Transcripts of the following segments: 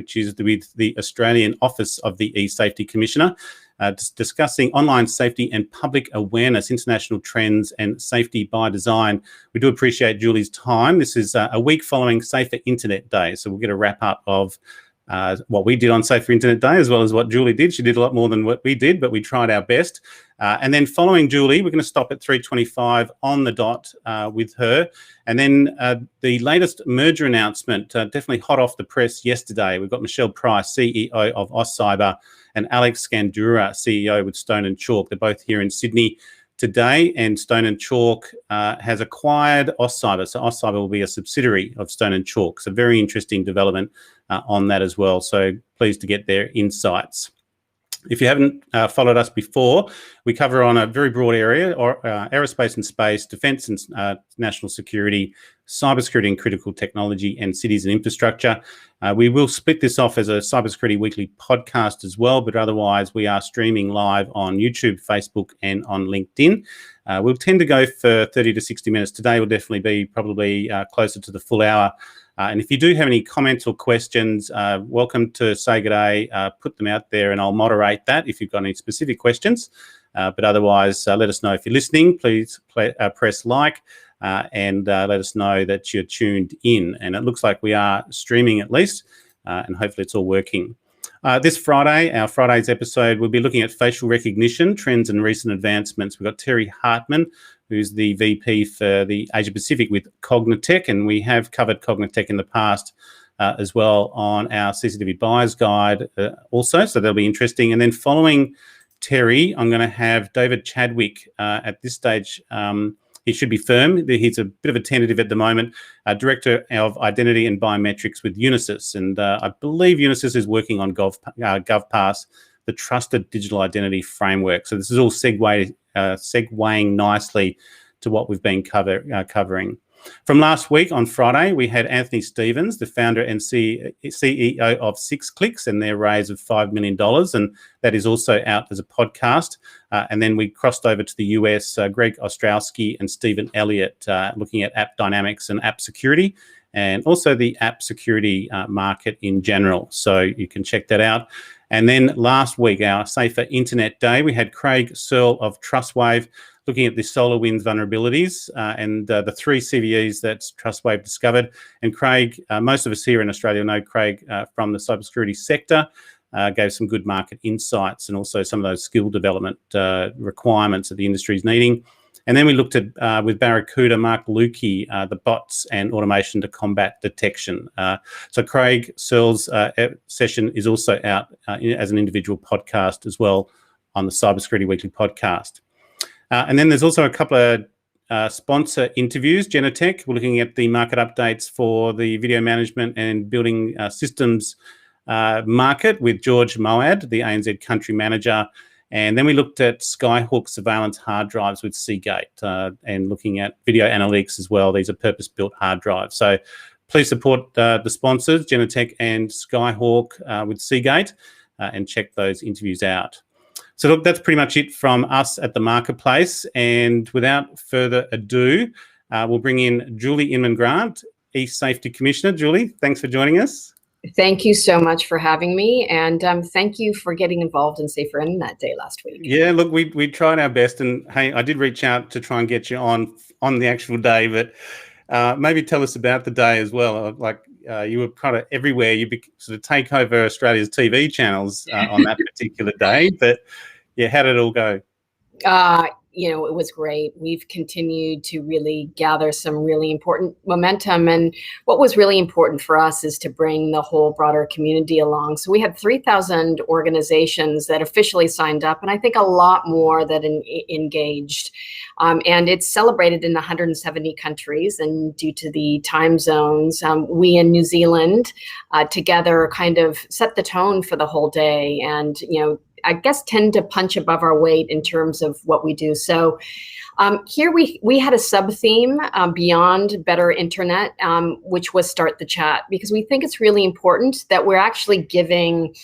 which is with the Australian Office of the eSafety Commissioner, discussing online safety and public awareness, international trends and safety by design. We do appreciate Julie's time. This is a week following Safer Internet Day, so we'll get a wrap up of what we did on Safer Internet Day, as well as what Julie did. She did a lot more than what we did, but we tried our best. And then following Julie, we're going to stop at 3:25 on the dot with her. And then the latest merger announcement, definitely hot off the press yesterday. We've got Michelle Price, CEO of AustCyber, and Alex Scandurra, CEO with Stone & Chalk. They're both here in Sydney today, and Stone & Chalk has acquired AustCyber. So AustCyber will be a subsidiary of Stone & Chalk. So very interesting development on that as well. So pleased to get their insights. If you haven't followed us before, we cover on a very broad area, aerospace and space, defence and national security, cybersecurity and critical technology, and cities and infrastructure. We will split this off as a Cybersecurity Weekly podcast as well, but otherwise we are streaming live on YouTube, Facebook, and on LinkedIn. We'll tend to go for 30 to 60 minutes. Today will definitely be probably closer to the full hour. And if you do have any comments or questions, welcome to say good day, put them out there, and I'll moderate that if you've got any specific questions. But otherwise, let us know if you're listening. Please press like and let us know that you're tuned in. And it looks like we are streaming at least, and hopefully it's all working. This Friday, our Friday's episode, we'll be looking at facial recognition, trends and recent advancements. We've got Terry Hartman, who's the VP for the Asia Pacific with Cognitech, and we have covered Cognitech in the past as well on our CCTV Buyers Guide also, so that'll be interesting. And then following Terry, I'm going to have David Chadwick at this stage. He should be firm. He's a bit of a tentative at the moment, Director of Identity and Biometrics with Unisys. And I believe Unisys is working on GovPass, the Trusted Digital Identity Framework. So this is all segueing nicely to what we've been covering. From last week on Friday, we had Anthony Stevens, the founder and CEO of 6Clicks, and their raise of $5 million. And that is also out as a podcast. And then we crossed over to the US, Greg Ostrowski and Stephen Elliott, looking at app dynamics and app security, and also the app security market in general. So you can check that out. And then last week, our Safer Internet Day, we had Craig Searle of Trustwave looking at the SolarWinds vulnerabilities and the 3 CVEs that Trustwave discovered. And Craig, most of us here in Australia know Craig from the cybersecurity sector, gave some good market insights and also some of those skill development requirements that the industry is needing. And then we looked at, with Barracuda, Mark Lukey, the bots and automation to combat detection. So Craig Searle's session is also out as an individual podcast as well on the Cybersecurity Weekly podcast. And then there's also a couple of sponsor interviews. Genetech, we're looking at the market updates for the video management and building systems market with George Moad, the ANZ country manager. And then we looked at Skyhook surveillance hard drives with Seagate and looking at video analytics as well. These are purpose-built hard drives. So please support the sponsors, Genetech and Skyhawk with Seagate, and check those interviews out. So look, that's pretty much it from us at the marketplace. And without further ado, we'll bring in Julie Inman Grant, eSafety Commissioner. Julie, thanks for joining us. Thank you so much for having me, and thank you for getting involved in Safer Internet Day last week. Yeah, look, we tried our best, and hey, I did reach out to try and get you on the actual day, but maybe tell us about the day as well. Like you were kind of everywhere. You sort of take over Australia's TV channels on that particular day, but yeah, how did it all go? It was great. We've continued to really gather some really important momentum. And what was really important for us is to bring the whole broader community along. So we had 3,000 organizations that officially signed up, and I think a lot more that engaged. And it's celebrated in 170 countries. And due to the time zones, we in New Zealand together kind of set the tone for the whole day. And, I guess tend to punch above our weight in terms of what we do. So here we had a sub-theme beyond better internet, which was start the chat, because we think it's really important that we're actually giving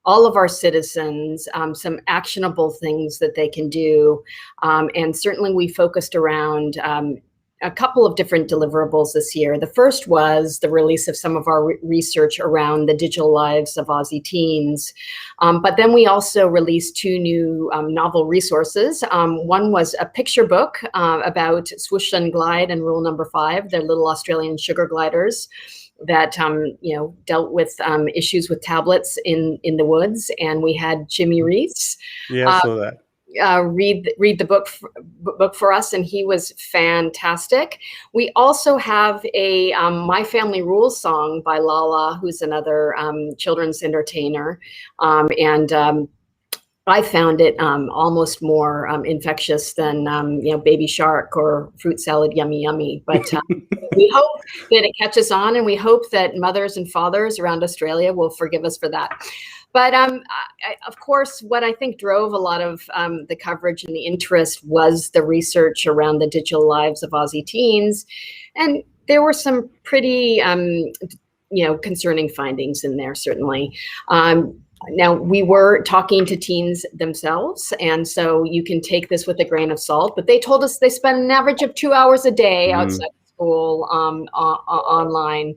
all of our citizens some actionable things that they can do. And certainly we focused around a couple of different deliverables this year. The first was the release of some of our research around the digital lives of Aussie teens. But then we also released two new novel resources. One was a picture book about Swoosh and Glide and Rule Number 5, the little Australian sugar gliders that dealt with issues with tablets in the woods. And we had Jimmy Reese. Yeah, I saw that. Read the book for us, and he was fantastic. We also have a My Family Rules song by Lala, who's another children's entertainer, and I found it almost more infectious than Baby Shark or Fruit Salad Yummy Yummy. But we hope that it catches on, and we hope that mothers and fathers around Australia will forgive us for that. But of course, what I think drove a lot of the coverage and the interest was the research around the digital lives of Aussie teens. And there were some pretty, concerning findings in there, certainly. Now, we were talking to teens themselves, and so you can take this with a grain of salt, but they told us they spend an average of 2 hours a day outside school online.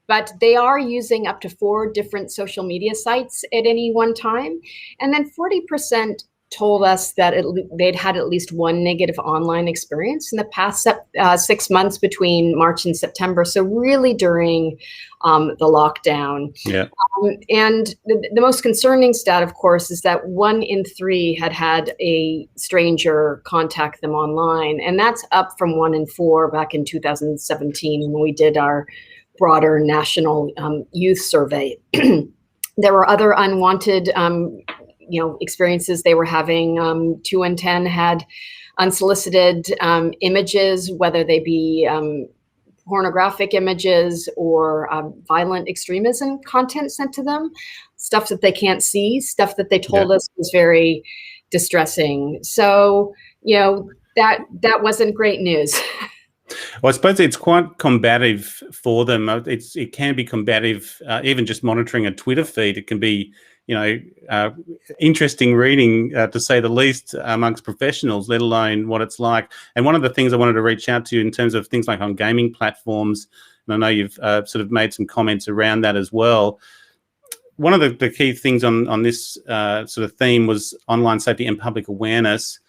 But they are using up to 4 different social media sites at any one time. And then 40% told us that they'd had at least one negative online experience in the past 6 months between March and September. So really during the lockdown. Yeah. And the most concerning stat, of course, is that 1 in 3 had a stranger contact them online. And that's up from 1 in 4 back in 2017 when we did our broader national youth survey. There were other unwanted experiences they were having. 2 in 10 had unsolicited images, whether they be pornographic images or violent extremism content sent to them, stuff that they can't see, stuff that they told us was very distressing. So, that wasn't great news. Well, I suppose it's quite combative for them. It can be combative, even just monitoring a Twitter feed. It can be, interesting reading, to say the least, amongst professionals, let alone what it's like. And one of the things I wanted to reach out to you in terms of things like on gaming platforms, and I know you've sort of made some comments around that as well. One of the key things on this sort of theme was online safety and public awareness,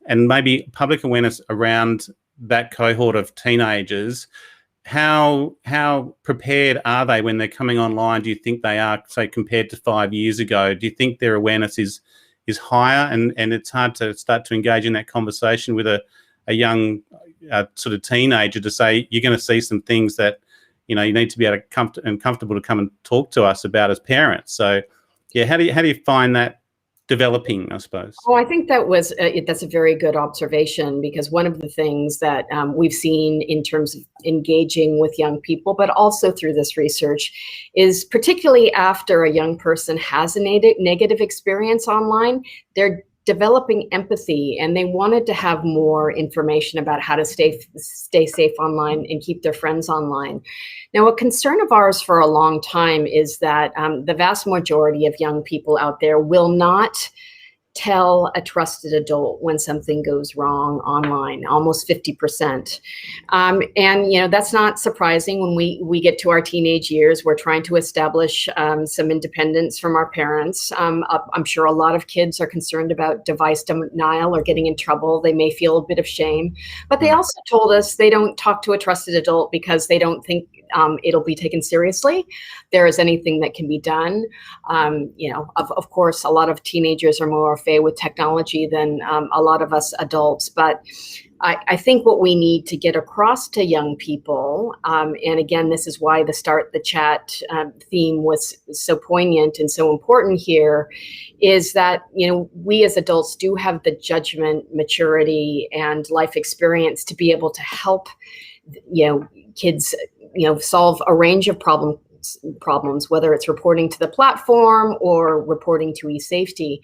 and maybe public awareness around that cohort of teenagers. How prepared are they when they're coming online? Do you think they are, say, compared to 5 years ago? Do you think their awareness is higher, and it's hard to start to engage in that conversation with a young sort of teenager to say, you're going to see some things that you need to be able to comfortable to come and talk to us about as parents? So yeah, how do you find that developing, I suppose? Oh, I think that's a very good observation, because one of the things that we've seen in terms of engaging with young people, but also through this research, is particularly after a young person has a negative experience online, they're developing empathy, and they wanted to have more information about how to stay safe online and keep their friends online. Now, a concern of ours for a long time is that the vast majority of young people out there will not tell a trusted adult when something goes wrong online, almost 50%. And that's not surprising. When we get to our teenage years, we're trying to establish some independence from our parents. I'm sure a lot of kids are concerned about device denial or getting in trouble. They may feel a bit of shame, but they also told us they don't talk to a trusted adult because they don't think it'll be taken seriously. There is anything that can be done. Of course, a lot of teenagers are more au fait with technology than a lot of us adults. But I think what we need to get across to young people, and again, this is why the Start the Chat theme was so poignant and so important here, is that we as adults do have the judgment, maturity, and life experience to be able to help kids solve a range of problems, whether it's reporting to the platform or reporting to eSafety.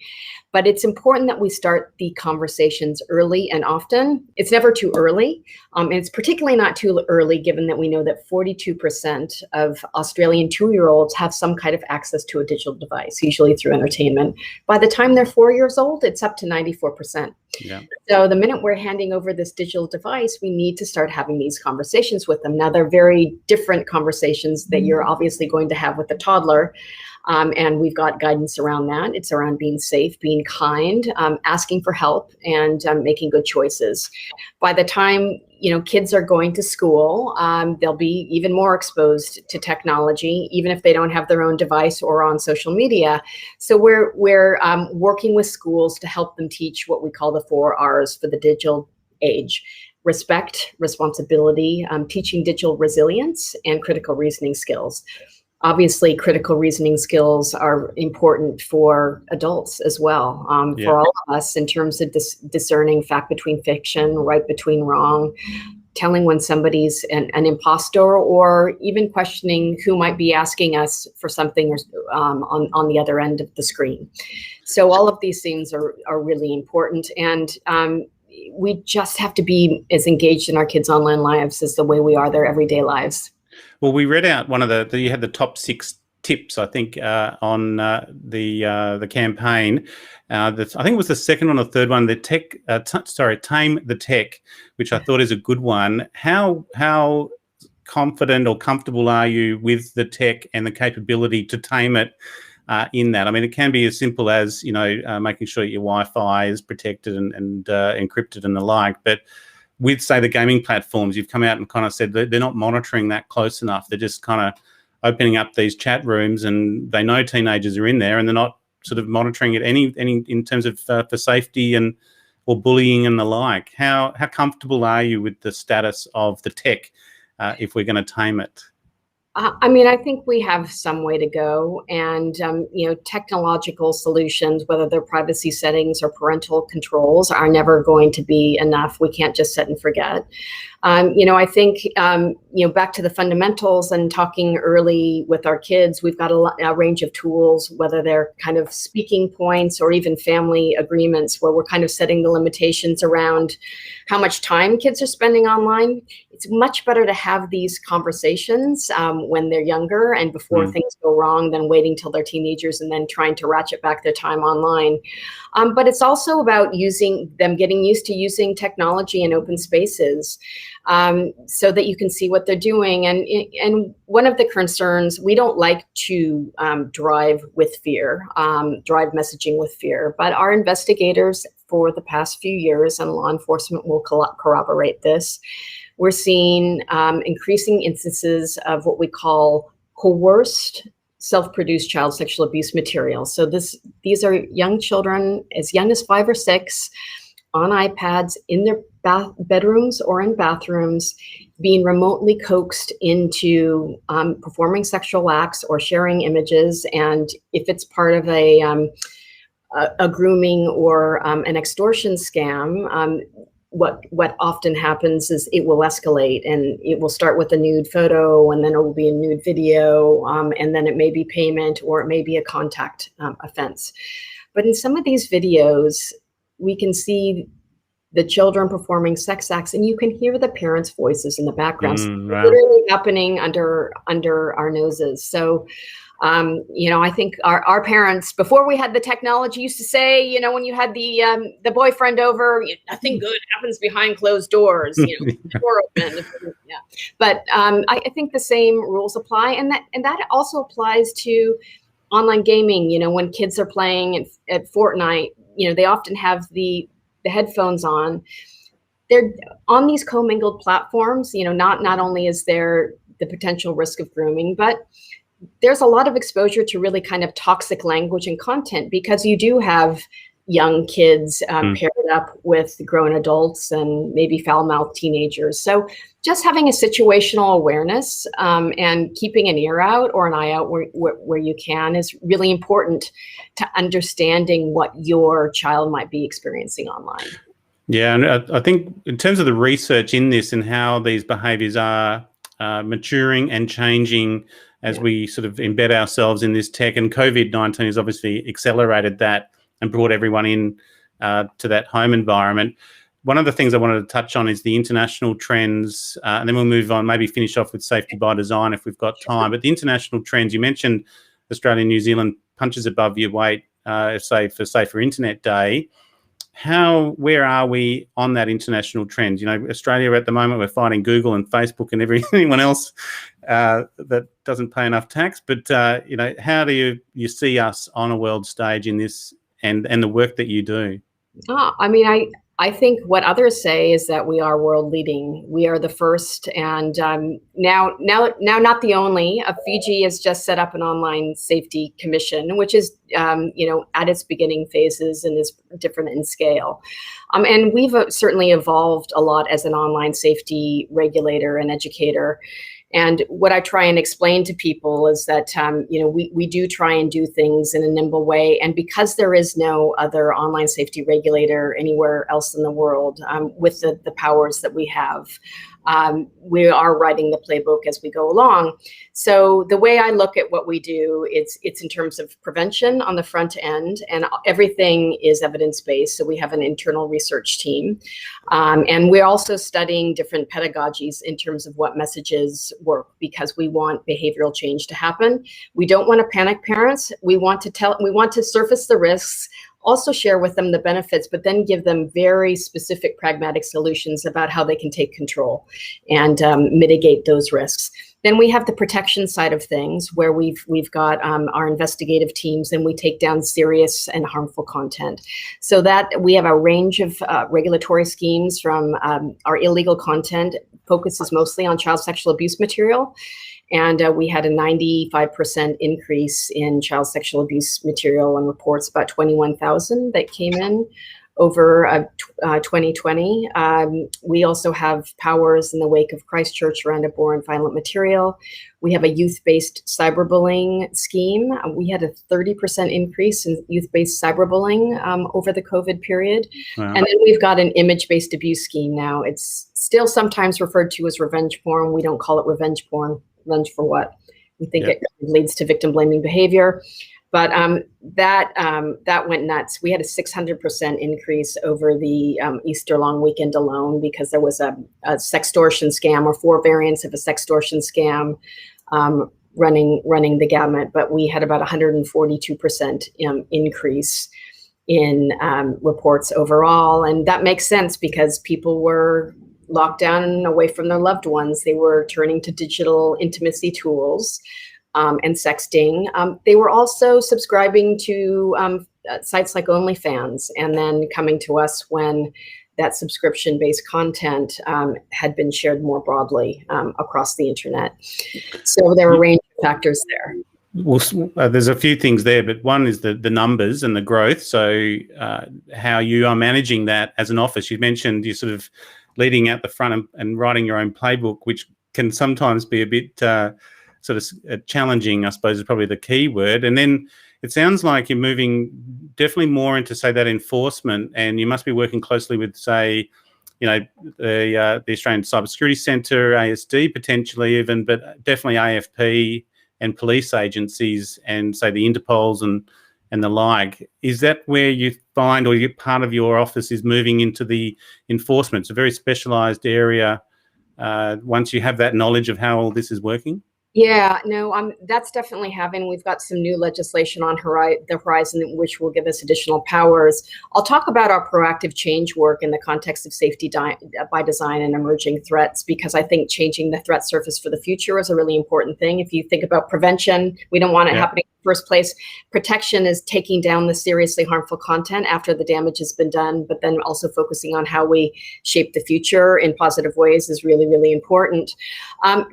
But it's important that we start the conversations early and often. It's never too early. And it's particularly not too early, given that we know that 42% of Australian 2-year-olds have some kind of access to a digital device, usually through entertainment. By the time they're 4 years old, it's up to 94%. Yeah. So the minute we're handing over this digital device, we need to start having these conversations with them. Now, they're very different conversations that you're obviously going to have with a toddler. And we've got guidance around that. It's around being safe, being kind, asking for help, and making good choices. By the time kids are going to school, they'll be even more exposed to technology, even if they don't have their own device or on social media. So we're working with schools to help them teach what we call the 4 R's for the digital age: respect, responsibility, teaching digital resilience, and critical reasoning skills. Obviously, critical reasoning skills are important for adults as well, for all of us, in terms of discerning fact between fiction, right between wrong, telling when somebody's an imposter, or even questioning who might be asking us for something on the other end of the screen. So all of these things are really important. And we just have to be as engaged in our kids' online lives as the way we are their everyday lives. Well, we read out one of you had the top 6 tips, I think, on the campaign. I think it was the second one or third one, the tame the tech, which I thought is a good one. How confident or comfortable are you with the tech and the capability to tame it in that? I mean, it can be as simple as, making sure your Wi-Fi is protected and encrypted and the like, but with, say, the gaming platforms, you've come out and kind of said that they're not monitoring that close enough. They're just kind of opening up these chat rooms, and they know teenagers are in there, and they're not sort of monitoring it any in terms of for safety or bullying and the like. How comfortable are you with the status of the tech if we're going to tame it? I think we have some way to go, and technological solutions, whether they're privacy settings or parental controls, are never going to be enough. We can't just set and forget. I think back to the fundamentals and talking early with our kids, we've got a range of tools, whether they're kind of speaking points or even family agreements, where we're kind of setting the limitations around how much time kids are spending online. It's much better to have these conversations when they're younger and before things go wrong than waiting till they're teenagers and then trying to ratchet back their time online. But it's also about getting used to using technology in open spaces, so that you can see what they're doing. And one of the concerns, we don't like to drive messaging with fear, but our investigators for the past few years, and law enforcement will corroborate this, we're seeing increasing instances of what we call coerced self-produced child sexual abuse material. So these are young children as young as 5 or 6 on iPads in their bedrooms or in bathrooms, being remotely coaxed into performing sexual acts or sharing images. And if it's part of a grooming or an extortion scam, what often happens is it will escalate, and it will start with a nude photo, and then it will be a nude video, and then it may be payment, or it may be a contact offense. But in some of these videos, we can see the children performing sex acts, and you can hear the parents' voices in the background, Wow. literally happening under our noses. So I think our parents, before we had the technology, used to say, when you had the boyfriend over, nothing good happens behind closed doors, the door open. Yeah. But I think the same rules apply, and that also applies to online gaming. When kids are playing at Fortnite, they often have the headphones on. They're on these commingled platforms. Not only is there the potential risk of grooming, but there's a lot of exposure to really kind of toxic language and content, because you do have young kids paired up with grown adults and maybe foul-mouthed teenagers. So just having a situational awareness and keeping an ear out or an eye out where you can is really important to understanding what your child might be experiencing online. Yeah, and I think in terms of the research in this and how these behaviours are maturing and changing as we sort of embed ourselves in this tech, and COVID-19 has obviously accelerated that and brought everyone in to that home environment. One of the things I wanted to touch on is the international trends, and then we'll move on, maybe finish off with safety by design if we've got time. But the international trends, you mentioned Australia and New Zealand punches above your weight, say for Safer Internet Day. where are we on that international trend? You know, Australia at the moment, we're fighting Google and Facebook and anyone else that doesn't pay enough tax. But you know, how do you see us on a world stage in this and the work that you do? I mean, I think what others say is that we are world leading. We are the first, and now not the only. Fiji has just set up an online safety commission, which is you know, at its beginning phases and is different in scale. And we've certainly evolved a lot as an online safety regulator and educator. And what I try and explain to people is that, you know, we do try and do things in a nimble way. And because there is no other online safety regulator anywhere else in the world with the powers that we have, we are writing the playbook as we go along. So the way I look at what we do, it's in terms of prevention on the front end, and everything is evidence-based. So we have an internal research team. And we're also studying different pedagogies in terms of what messages work, because we want behavioral change to happen. We don't want to panic parents. We want to surface the risks, also share with them the benefits, but then give them very specific pragmatic solutions about how they can take control and mitigate those risks. Then we have the protection side of things, where we've got our investigative teams, and we take down serious and harmful content. So that we have a range of regulatory schemes. From our illegal content focuses mostly on child sexual abuse material. And we had a 95% increase in child sexual abuse material and reports, about 21,000 that came in over 2020. We also have powers in the wake of Christchurch around abhorrent violent material. We have a youth-based cyberbullying scheme. We had a 30% increase in youth-based cyberbullying over the COVID period. Wow. And then we've got an image-based abuse scheme now. It's still sometimes referred to as revenge porn. We don't call it revenge porn. Revenge for what? We think it leads to victim-blaming behavior. But that went nuts. We had a 600% increase over the Easter long weekend alone, because there was a sextortion scam, or 4 variants of a sextortion scam running the gamut. But we had about 142% increase in reports overall. And that makes sense, because people were locked down and away from their loved ones. They were turning to digital intimacy tools and sexting. They were also subscribing to sites like OnlyFans, and then coming to us when that subscription-based content had been shared more broadly across the internet. So there were a range of factors there. Well, there's a few things there, but one is the numbers and the growth. So how you are managing that as an office. You mentioned you're sort of leading out the front and writing your own playbook, which can sometimes be a bit sort of challenging, I suppose, is probably the key word. And then it sounds like you're moving definitely more into, say, that enforcement, and you must be working closely with, say, you know, the Australian Cybersecurity Centre, ASD potentially even, but definitely AFP and police agencies, and say the Interpols and the like. Is that where you find, or part of your office is moving into the enforcement? It's a very specialised area once you have that knowledge of how all this is working? Yeah, no, that's definitely happening. We've got some new legislation on the horizon, which will give us additional powers. I'll talk about our proactive change work in the context of safety by design and emerging threats, because I think changing the threat surface for the future is a really important thing. If you think about prevention, we don't want it happening in the first place. Protection is taking down the seriously harmful content after the damage has been done, but then also focusing on how we shape the future in positive ways is really, really important.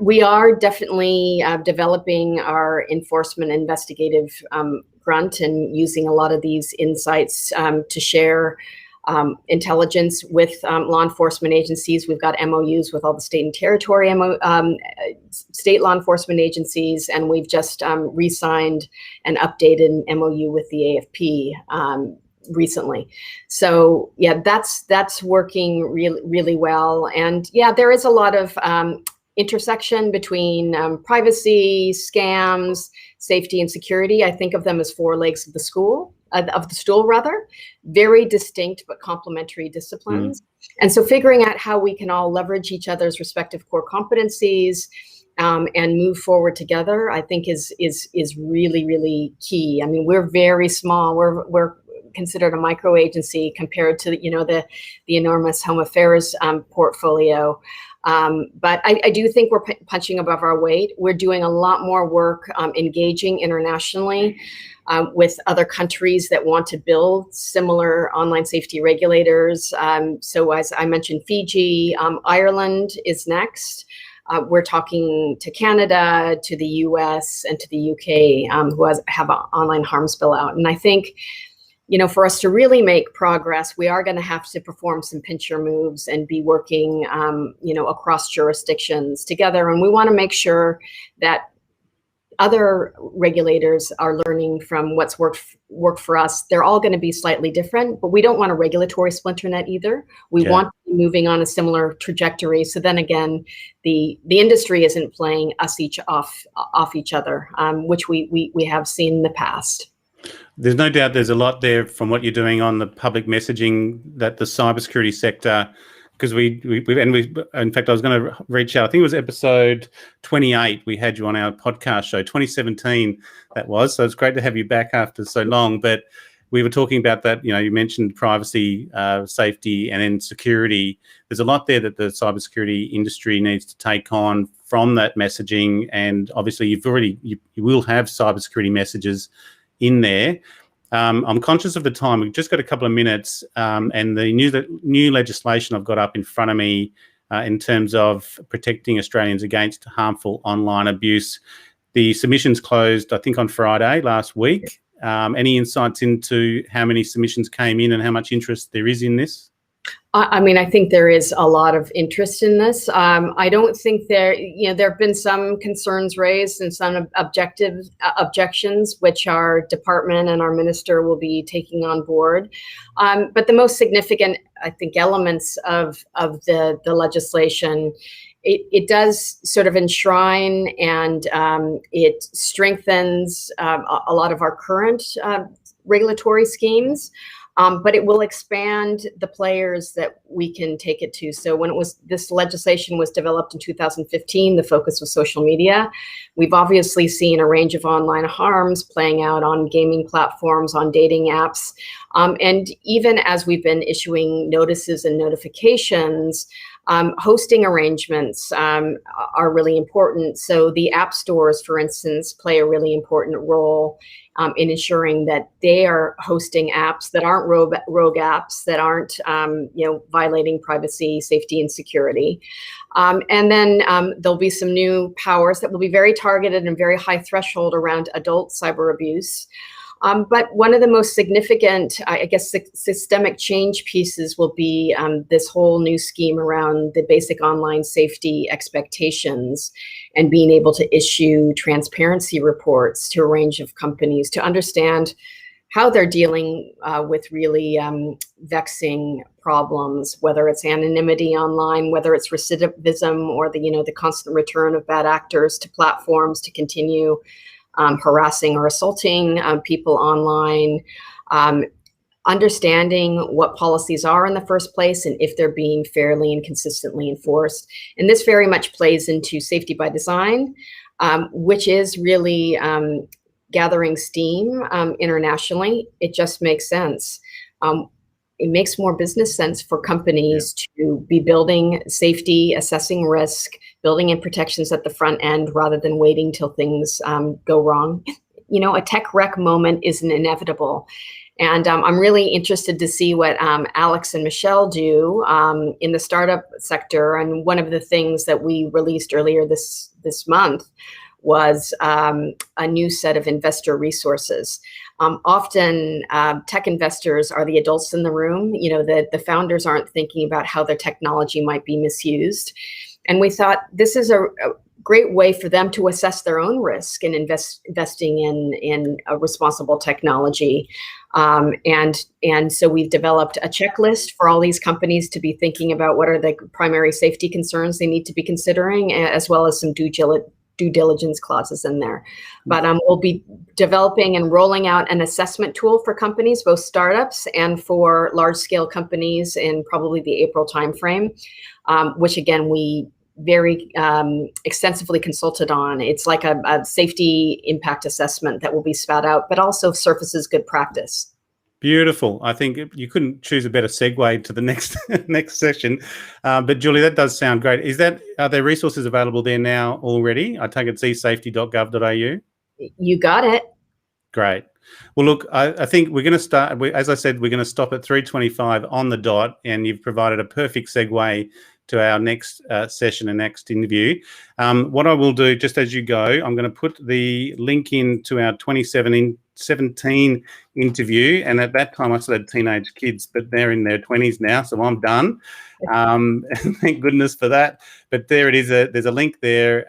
We are definitely developing our enforcement investigative grunt, and using a lot of these insights to share intelligence with law enforcement agencies. We've got MOUs with all the state and territory state law enforcement agencies, and we've just re-signed an updated MOU with the AFP recently. So yeah, that's working really, really well. And yeah, there is a lot of intersection between privacy, scams, safety, and security. I think of them as 4 legs of the stool, very distinct but complementary disciplines. And so figuring out how we can all leverage each other's respective core competencies and move forward together, I think is really, really key. I mean, we're very small. We're considered a micro agency compared to the enormous Home Affairs portfolio. But I do think we're punching above our weight. We're doing a lot more work engaging internationally with other countries that want to build similar online safety regulators. So as I mentioned, Fiji, Ireland is next. We're talking to Canada, to the US, and to the UK, who have an online harms bill out. And I think, for us to really make progress, we are going to have to perform some pincher moves and be working, across jurisdictions together. And we want to make sure that other regulators are learning from what's worked for us. They're all going to be slightly different, but we don't want a regulatory splinter net either. We want to be moving on a similar trajectory. So then again, the industry isn't playing us each off each other, which we have seen in the past. There's no doubt there's a lot there from what you're doing on the public messaging that the cybersecurity sector, because we in fact, I was going to reach out. I think it was episode 28. We had you on our podcast show, 2017 that was. So it's great to have you back after so long. But we were talking about that, you mentioned privacy, safety, and then security. There's a lot there that the cybersecurity industry needs to take on from that messaging. And obviously you will have cybersecurity messages in there. I'm conscious of the time. We've just got a couple of minutes, and the new legislation I've got up in front of me in terms of protecting Australians against harmful online abuse. The submissions closed, I think, on Friday last week. Any insights into how many submissions came in and how much interest there is in this? I think there is a lot of interest in this. I don't think there have been some concerns raised and some objections, which our department and our minister will be taking on board. But the most significant, I think, elements of the legislation, it does sort of enshrine and it strengthens a lot of our current regulatory schemes. But it will expand the players that we can take it to. So when this legislation was developed in 2015, the focus was social media. We've obviously seen a range of online harms playing out on gaming platforms, on dating apps. And even as we've been issuing notices and notifications, hosting arrangements are really important. So the app stores, for instance, play a really important role in ensuring that they are hosting apps that aren't rogue apps, that aren't violating privacy, safety, and security. And then there'll be some new powers that will be very targeted and very high threshold around adult cyber abuse. But one of the most significant, I guess, systemic change pieces will be this whole new scheme around the basic online safety expectations and being able to issue transparency reports to a range of companies to understand how they're dealing with really vexing problems, whether it's anonymity online, whether it's recidivism, or the constant return of bad actors to platforms to continue harassing or assaulting people online, understanding what policies are in the first place and if they're being fairly and consistently enforced. And this very much plays into safety by design, which is really gathering steam internationally. It just makes sense. It makes more business sense for companies to be building safety, assessing risk, building in protections at the front end rather than waiting till things go wrong. A tech wreck moment isn't inevitable. And I'm really interested to see what Alex and Michelle do in the startup sector. And one of the things that we released earlier this month was a new set of investor resources. Often tech investors are the adults in the room. The founders aren't thinking about how their technology might be misused. And we thought this is a great way for them to assess their own risk in investing in a responsible technology. And so we've developed a checklist for all these companies to be thinking about what are the primary safety concerns they need to be considering, as well as some due diligence clauses in there. But we'll be developing and rolling out an assessment tool for companies, both startups and for large-scale companies in probably the April timeframe, which again, we very extensively consulted on. It's like a safety impact assessment that will be spat out, but also surfaces good practice. Beautiful. I think you couldn't choose a better segue to the next next session. But Julie, that does sound great. Are there resources available there now already? I take it eSafety.gov.au. You got it. Great. Well, look, I think we're going to start. As I said, we're going to stop at 3:25 on the dot, and you've provided a perfect segue to our next session and next interview. What I will do, just as you go, I'm going to put the link into our 2017 interview, and at that time I still had teenage kids, but they're in their 20s now, so I'm done. Thank goodness for that. But there it is. There's a link there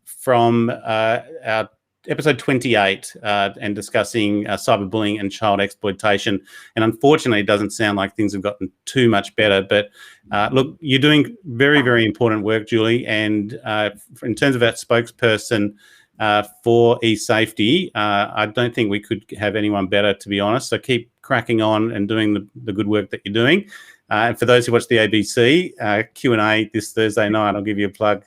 from our episode 28 and discussing cyberbullying and child exploitation. And unfortunately, it doesn't sound like things have gotten too much better. But look, you're doing very, very important work, Julie. And in terms of that spokesperson for eSafety, I don't think we could have anyone better, to be honest. So keep cracking on and doing the good work that you're doing. And for those who watch the ABC Q&A this Thursday night, I'll give you a plug.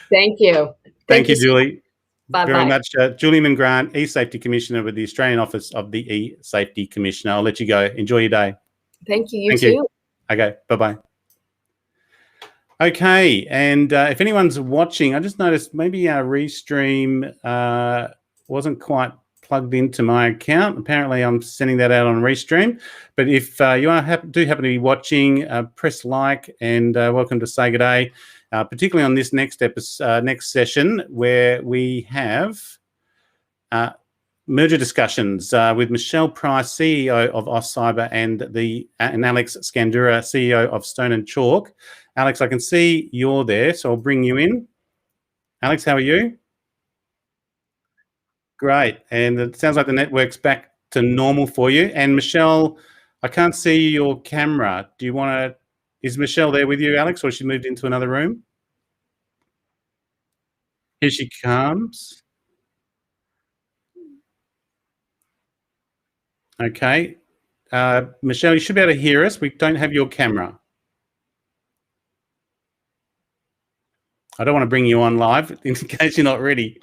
Thank you. Thank you, Julie. Bye-bye. Very much. Julie Inman Grant, eSafety Commissioner with the Australian Office of the eSafety Commissioner. I'll let you go. Enjoy your day. Thank you. You too. Okay. Bye-bye. Okay. And if anyone's watching, I just noticed maybe our restream wasn't quite plugged into my account. Apparently, I'm sending that out on Restream. But if you do happen to be watching, press like and welcome to Say Good Day. Particularly on this next session, where we have merger discussions with Michelle Price, CEO of AustCyber, and Alex Scandurra, CEO of Stone and Chalk. Alex, I can see you're there, so I'll bring you in. Alex, how are you? Great, and it sounds like the network's back to normal for you. And Michelle, I can't see your camera. Do you want to? Is Michelle there with you, Alex, or she moved into another room? Here she comes. Okay. Michelle, you should be able to hear us. We don't have your camera. I don't want to bring you on live in case you're not ready.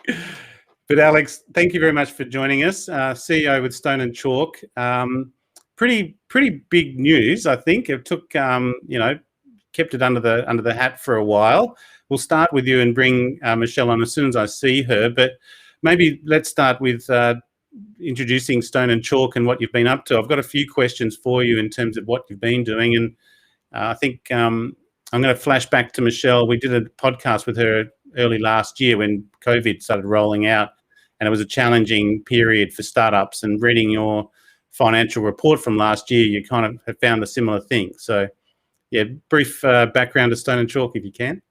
But Alex, thank you very much for joining us. CEO with Stone and Chalk. Pretty big news, I think. It took kept it under the hat for a while. We'll start with you and bring Michelle on as soon as I see her. But maybe let's start with introducing Stone and Chalk and what you've been up to. I've got a few questions for you in terms of what you've been doing, and I think I'm going to flash back to Michelle. We did a podcast with her early last year when COVID started rolling out, and it was a challenging period for startups. And reading your financial report from last year, you kind of have found a similar thing. So, yeah, brief background to Stone and Chalk, if you can.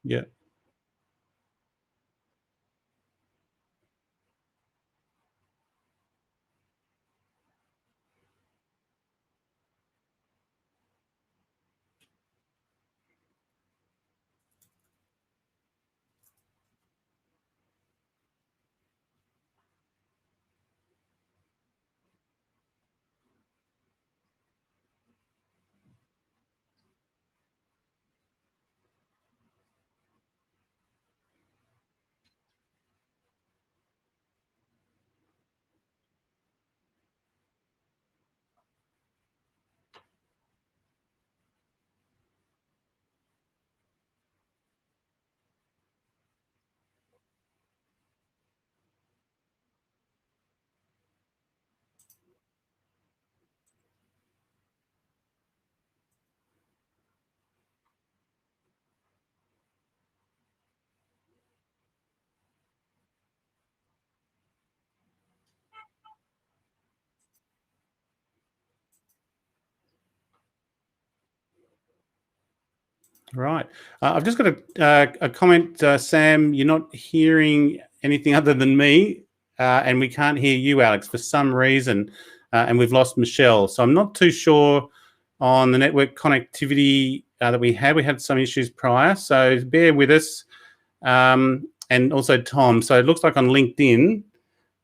Yeah. Right. I've just got a comment, Sam. You're not hearing anything other than me, and we can't hear you, Alex, for some reason. and we've lost Michelle. So I'm not too sure on the network connectivity that we had. We had some issues prior, so bear with us. And also Tom. So it looks like on LinkedIn,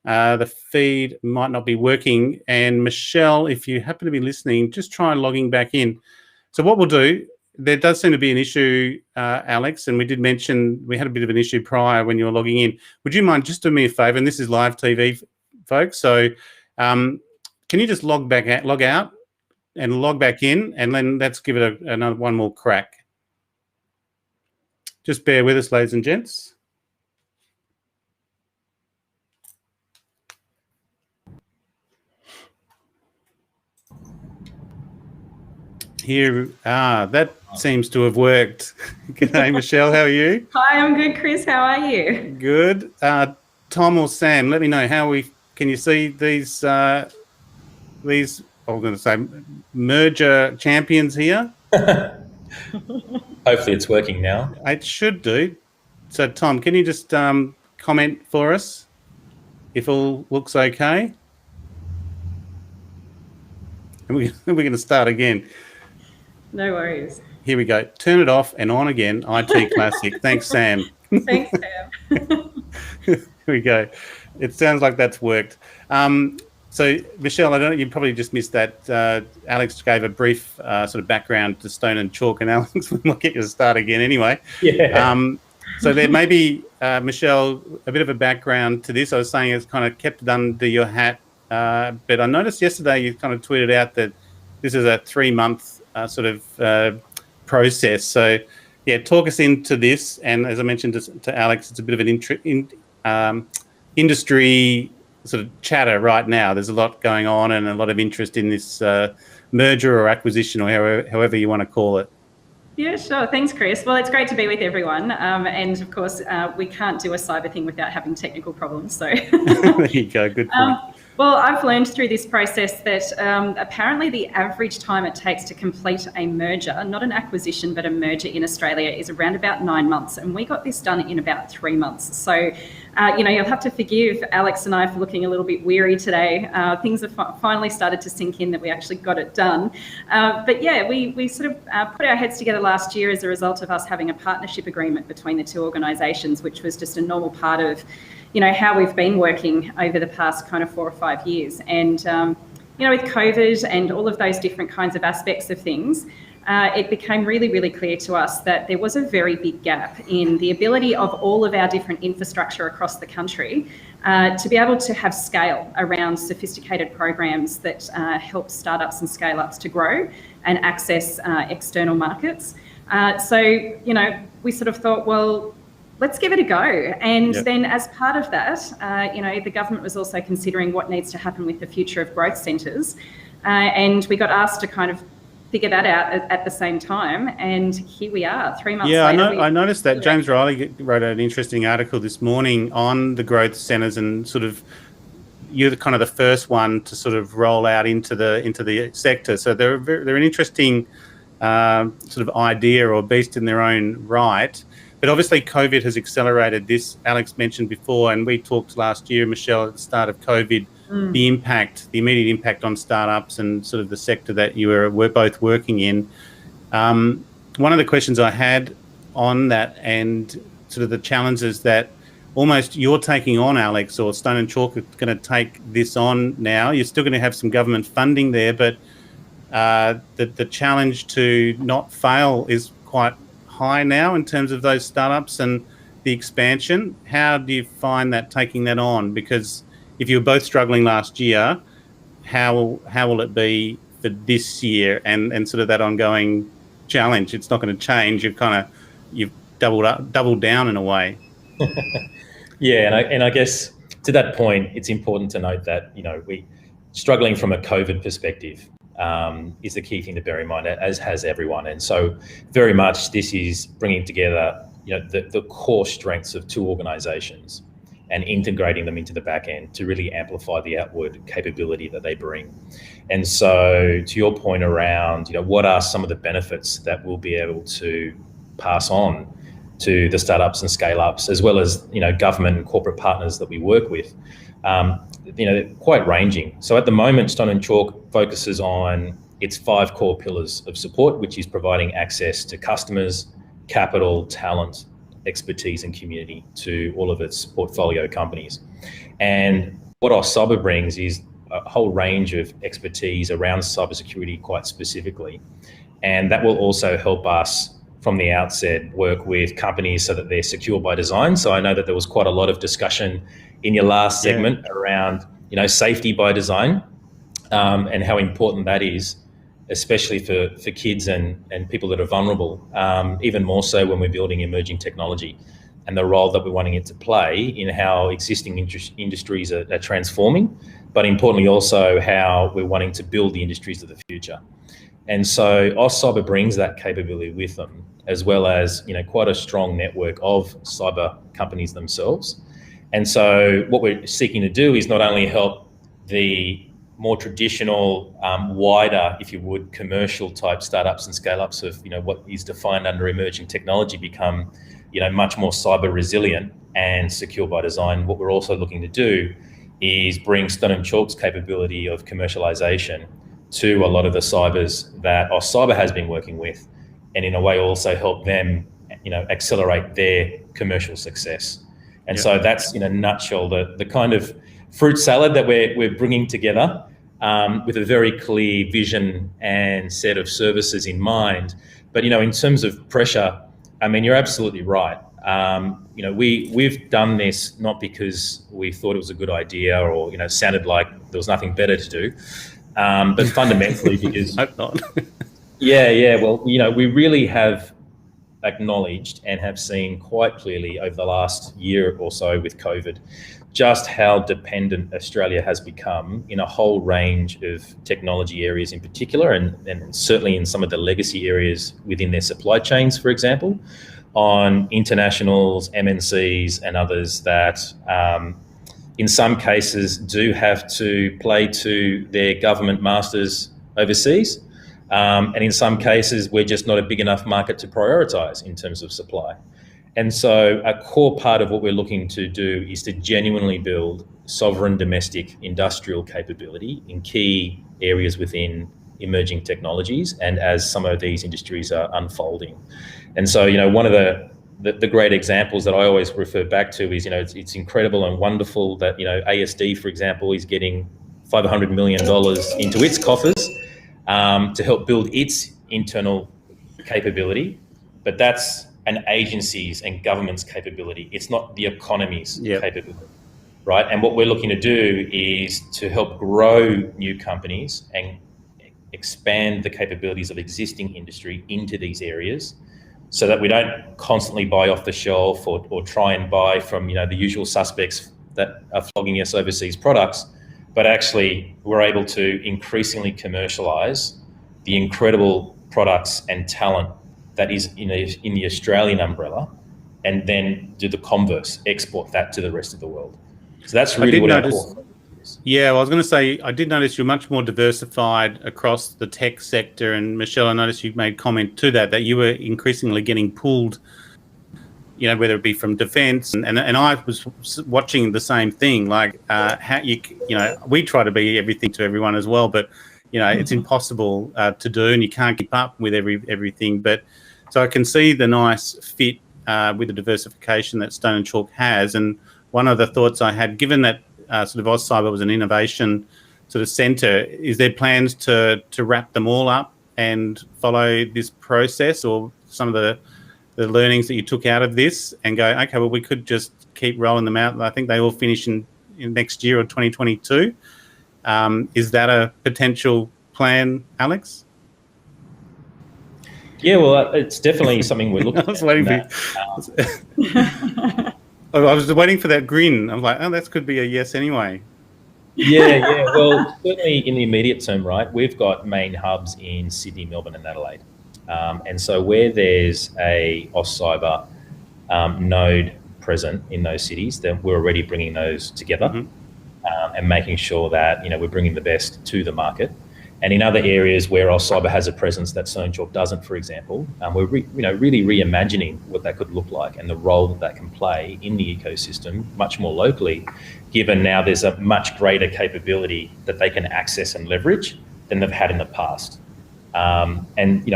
the feed might not be working. And Michelle, if you happen to be listening, just try logging back in. So what we'll do, there does seem to be an issue, Alex, and we did mention we had a bit of an issue prior when you were logging in. Would you mind just doing me a favour? And this is live TV, folks. So can you just log out and log back in, and then let's give it another one more crack. Just bear with us, ladies and gents. Here, that seems to have worked. G'day, Michelle, how are you? Hi, I'm good, Chris. How are you? Good. Tom or Sam, let me know can you see these, I was going to say, merger champions here? Hopefully it's working now. It should do. So, Tom, can you just comment for us if all looks okay? And we're going to start again. No worries. Here we go. Turn it off and on again. IT classic. Thanks, Sam. Thanks, Sam. Here we go. It sounds like that's worked. So, Michelle, I don't know, you probably just missed that. Alex gave a brief sort of background to Stone and Chalk, and Alex, we'll get you to start again anyway. Yeah. So there may be, Michelle, a bit of a background to this. I was saying it's kind of kept it under your hat, but I noticed yesterday you kind of tweeted out that this is a 3-month sort of process. So, yeah, talk us into this. And as I mentioned to Alex, it's a bit of an industry sort of chatter right now. There's a lot going on and a lot of interest in this merger or acquisition, or however you want to call it. Yeah, sure. Thanks, Chris. Well, it's great to be with everyone. And of course, we can't do a cyber thing without having technical problems. So there you go. Good point. Well, I've learned through this process that apparently the average time it takes to complete a merger, not an acquisition, but a merger in Australia, is around about 9 months. And we got this done in about 3 months. So, you'll have to forgive Alex and I for looking a little bit weary today. Things have finally started to sink in that we actually got it done. But yeah, we sort of put our heads together last year as a result of us having a partnership agreement between the two organisations, which was just a normal part of how we've been working over the past kind of 4 or 5 years. And, with COVID and all of those different kinds of aspects of things, it became really, really clear to us that there was a very big gap in the ability of all of our different infrastructure across the country to be able to have scale around sophisticated programs that help startups and scale-ups to grow and access external markets. So, we sort of thought, well, let's give it a go. And then as part of that, the government was also considering what needs to happen with the future of growth centres. And we got asked to kind of figure that out at the same time. And here we are, 3 months later. Yeah, I noticed that James Riley wrote an interesting article this morning on the growth centres, and sort of you're kind of the first one to sort of roll out into the sector. So they're an interesting sort of idea or beast in their own right. But obviously COVID has accelerated this. Alex mentioned before, and we talked last year, Michelle, at the start of COVID, the immediate impact on startups and sort of the sector that you were both working in. One of the questions I had on that, and sort of the challenges that almost you're taking on, Alex, or Stone and Chalk are going to take this on now. You're still going to have some government funding there, but the challenge to not fail is quite high now in terms of those startups and the expansion. How do you find that taking that on? Because if you were both struggling last year, how will it be for this year and sort of that ongoing challenge? It's not going to change. You've doubled down in a way. Yeah, and I guess to that point, it's important to note that we struggling from a COVID perspective is the key thing to bear in mind, as has everyone. And so very much this is bringing together the core strengths of two organisations and integrating them into the back end to really amplify the outward capability that they bring. And so to your point around what are some of the benefits that we'll be able to pass on to the startups and scale-ups, as well as government and corporate partners that we work with, they're quite ranging. So at the moment, Stone & Chalk focuses on its 5 core pillars of support, which is providing access to customers, capital, talent, expertise, and community to all of its portfolio companies. And what AustCyber brings is a whole range of expertise around cybersecurity quite specifically. And that will also help us from the outset work with companies so that they're secure by design. So I know that there was quite a lot of discussion in your last segment around, safety by design, and how important that is, especially for kids and people that are vulnerable, even more so when we're building emerging technology, and the role that we're wanting it to play in how existing industries are transforming, but importantly also how we're wanting to build the industries of the future. And so AustCyber brings that capability with them, as well as quite a strong network of cyber companies themselves. And so what we're seeking to do is not only help the more traditional, wider, if you would, commercial type startups and scale-ups of what is defined under emerging technology become much more cyber resilient and secure by design. What we're also looking to do is bring Stone & Chalk's capability of commercialization to a lot of the cybers that AustCyber has been working with, and in a way also help them accelerate their commercial success. And so that's in a nutshell the kind of fruit salad that we're bringing together, with a very clear vision and set of services in mind. But in terms of pressure, I mean, you're absolutely right. We've done this not because we thought it was a good idea or sounded like there was nothing better to do, but fundamentally because Hope not. Well, we really have acknowledged and have seen quite clearly over the last year or so with COVID just how dependent Australia has become in a whole range of technology areas in particular, and certainly in some of the legacy areas within their supply chains, for example, on internationals, MNCs and others that in some cases do have to play to their government masters overseas. And in some cases, we're just not a big enough market to prioritise in terms of supply. And so a core part of what we're looking to do is to genuinely build sovereign domestic industrial capability in key areas within emerging technologies and as some of these industries are unfolding. And so, one of the great examples that I always refer back to is, it's incredible and wonderful that, ASD, for example, is getting $500 million into its coffers to help build its internal capability. But that's an agency's and government's capability. It's not the economy's capability, right? And what we're looking to do is to help grow new companies and expand the capabilities of existing industry into these areas so that we don't constantly buy off the shelf or try and buy from, the usual suspects that are flogging us overseas products, but actually we're able to increasingly commercialize the incredible products and talent that is in the Australian umbrella, and then do the converse, export that to the rest of the world. So that's really what our core focus is. Yeah, well, I was going to say, I did notice you're much more diversified across the tech sector. And Michelle, I noticed you made comment to that you were increasingly getting pulled, whether it be from defence. And I was watching the same thing, like how we try to be everything to everyone as well, but, it's impossible to do, and you can't keep up with everything. But so I can see the nice fit with the diversification that Stone & Chalk has. And one of the thoughts I had, given that sort of AustCyber was an innovation sort of centre, is there plans to wrap them all up and follow this process, or some of the learnings that you took out of this and go, okay, well, we could just keep rolling them out? I think they all finish in next year or 2022. Is that a potential plan, Alex? Yeah, well, it's definitely something we're looking at. I was waiting I was waiting for that grin. I was like, oh, that could be a yes anyway. Yeah. Well, certainly in the immediate term, right, we've got main hubs in Sydney, Melbourne and Adelaide. And so where there's a AustCyber node present in those cities, then we're already bringing those together and making sure that, we're bringing the best to the market. And in other areas where AustCyber has a presence that Stone and Chalk doesn't, for example, we're really reimagining what that could look like and the role that can play in the ecosystem much more locally, given now there's a much greater capability that they can access and leverage than they've had in the past. And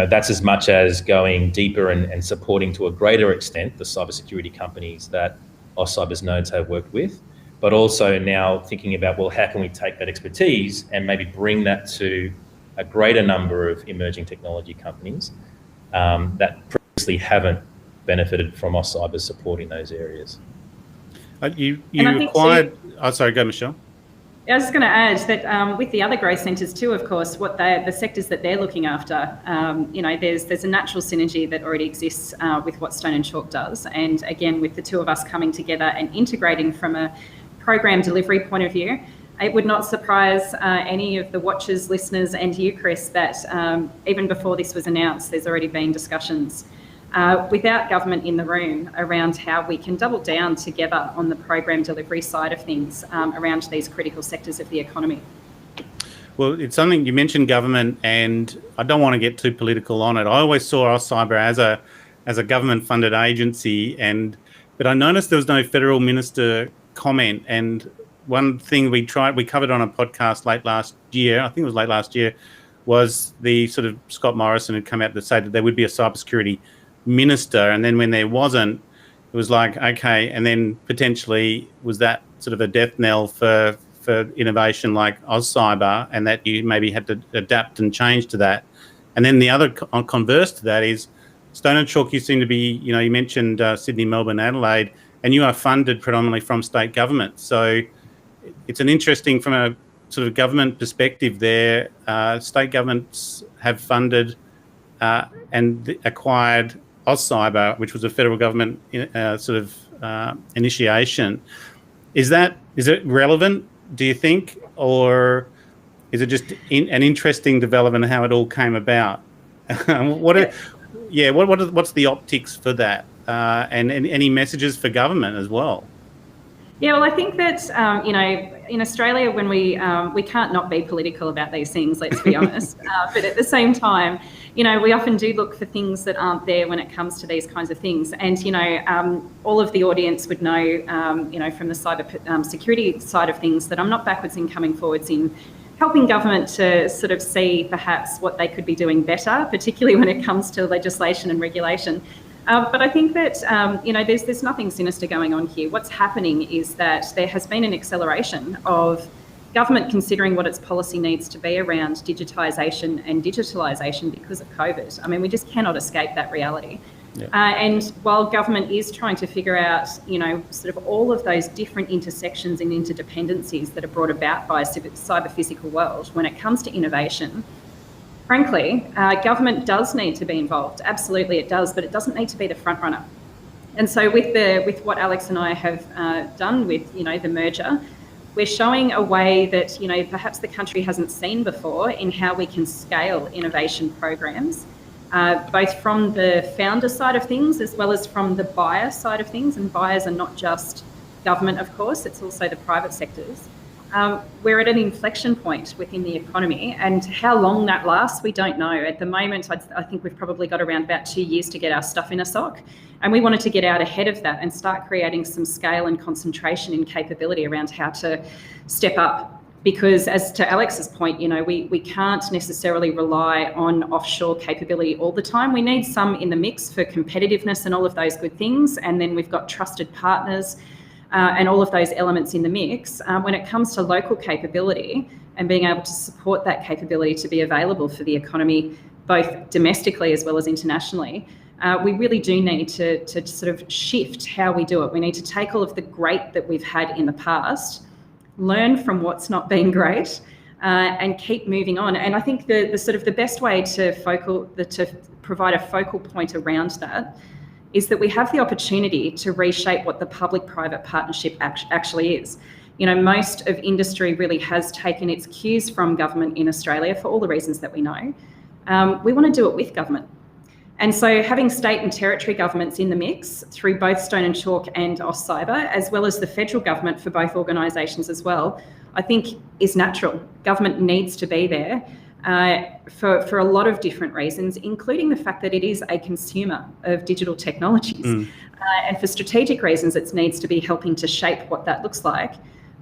that's as much as going deeper and supporting to a greater extent the cybersecurity companies that AustCyber's nodes have worked with, but also now thinking about, well, how can we take that expertise and maybe bring that to a greater number of emerging technology companies that previously haven't benefited from AustCyber's support in those areas. You acquired... Oh, sorry, go, Michelle. I was just going to add that with the other growth centres too, of course, the sectors that they're looking after, there's a natural synergy that already exists with what Stone and Chalk does. And again, with the two of us coming together and integrating from a program delivery point of view, it would not surprise any of the watchers, listeners, and you, Chris, that even before this was announced, there's already been discussions without government in the room around how we can double down together on the program delivery side of things around these critical sectors of the economy. Well, it's something you mentioned, government, and I don't want to get too political on it. I always saw AustCyber as a government-funded agency, but I noticed there was no federal minister comment. And one thing we covered on a podcast late last year, I think it was late last year, was the sort of Scott Morrison had come out to say that there would be a cybersecurity minister, and then when there wasn't, it was like, okay, and then potentially was that sort of a death knell for innovation like AustCyber, and that you maybe had to adapt and change to that. And then the other converse to that is Stone and Chalk, you seem to be, you mentioned Sydney, Melbourne, Adelaide, and you are funded predominantly from state government. So it's an interesting, from a sort of government perspective there, state governments have funded and acquired AustCyber, which was a federal government initiation. Is it relevant, do you think, or is it just an interesting development how it all came about? What's the optics for that, and any messages for government as well? Yeah, well, I think that, in Australia, when we can't not be political about these things, let's be honest. But at the same time, we often do look for things that aren't there when it comes to these kinds of things. And, all of the audience would know, from the cyber security side of things, that I'm not backwards in coming forwards in helping government to sort of see perhaps what they could be doing better, particularly when it comes to legislation and regulation. But I think that, there's nothing sinister going on here. What's happening is that there has been an acceleration of government considering what its policy needs to be around digitisation and digitalisation because of COVID. I mean, we just cannot escape that reality. Yeah. And while government is trying to figure out, sort of all of those different intersections and interdependencies that are brought about by a cyber-physical world, when it comes to innovation, frankly, government does need to be involved. Absolutely it does, but it doesn't need to be the front runner. And so with what Alex and I have done with, the merger, we're showing a way that, perhaps the country hasn't seen before in how we can scale innovation programs, both from the founder side of things as well as from the buyer side of things. And buyers are not just government, of course, it's also the private sectors. We're at an inflection point within the economy, and how long that lasts, we don't know. At the moment, I think we've probably got around about 2 years to get our stuff in a sock, and we wanted to get out ahead of that and start creating some scale and concentration in capability around how to step up. Because as to Alex's point, we can't necessarily rely on offshore capability all the time. We need some in the mix for competitiveness and all of those good things, and then we've got trusted partners and all of those elements in the mix. When it comes to local capability and being able to support that capability to be available for the economy, both domestically as well as internationally, we really do need to sort of shift how we do it. We need to take all of the great that we've had in the past, learn from what's not been great, and keep moving on. And I think the best way to provide a focal point around that is that we have the opportunity to reshape what the public-private partnership actually is. Most of industry really has taken its cues from government in Australia for all the reasons that we know. We want to do it with government. And so having state and territory governments in the mix through both Stone and Chalk and AustCyber, as well as the federal government for both organisations as well, I think is natural. Government needs to be there. for a lot of different reasons, including the fact that it is a consumer of digital technologies. And for strategic reasons, it needs to be helping to shape what that looks like.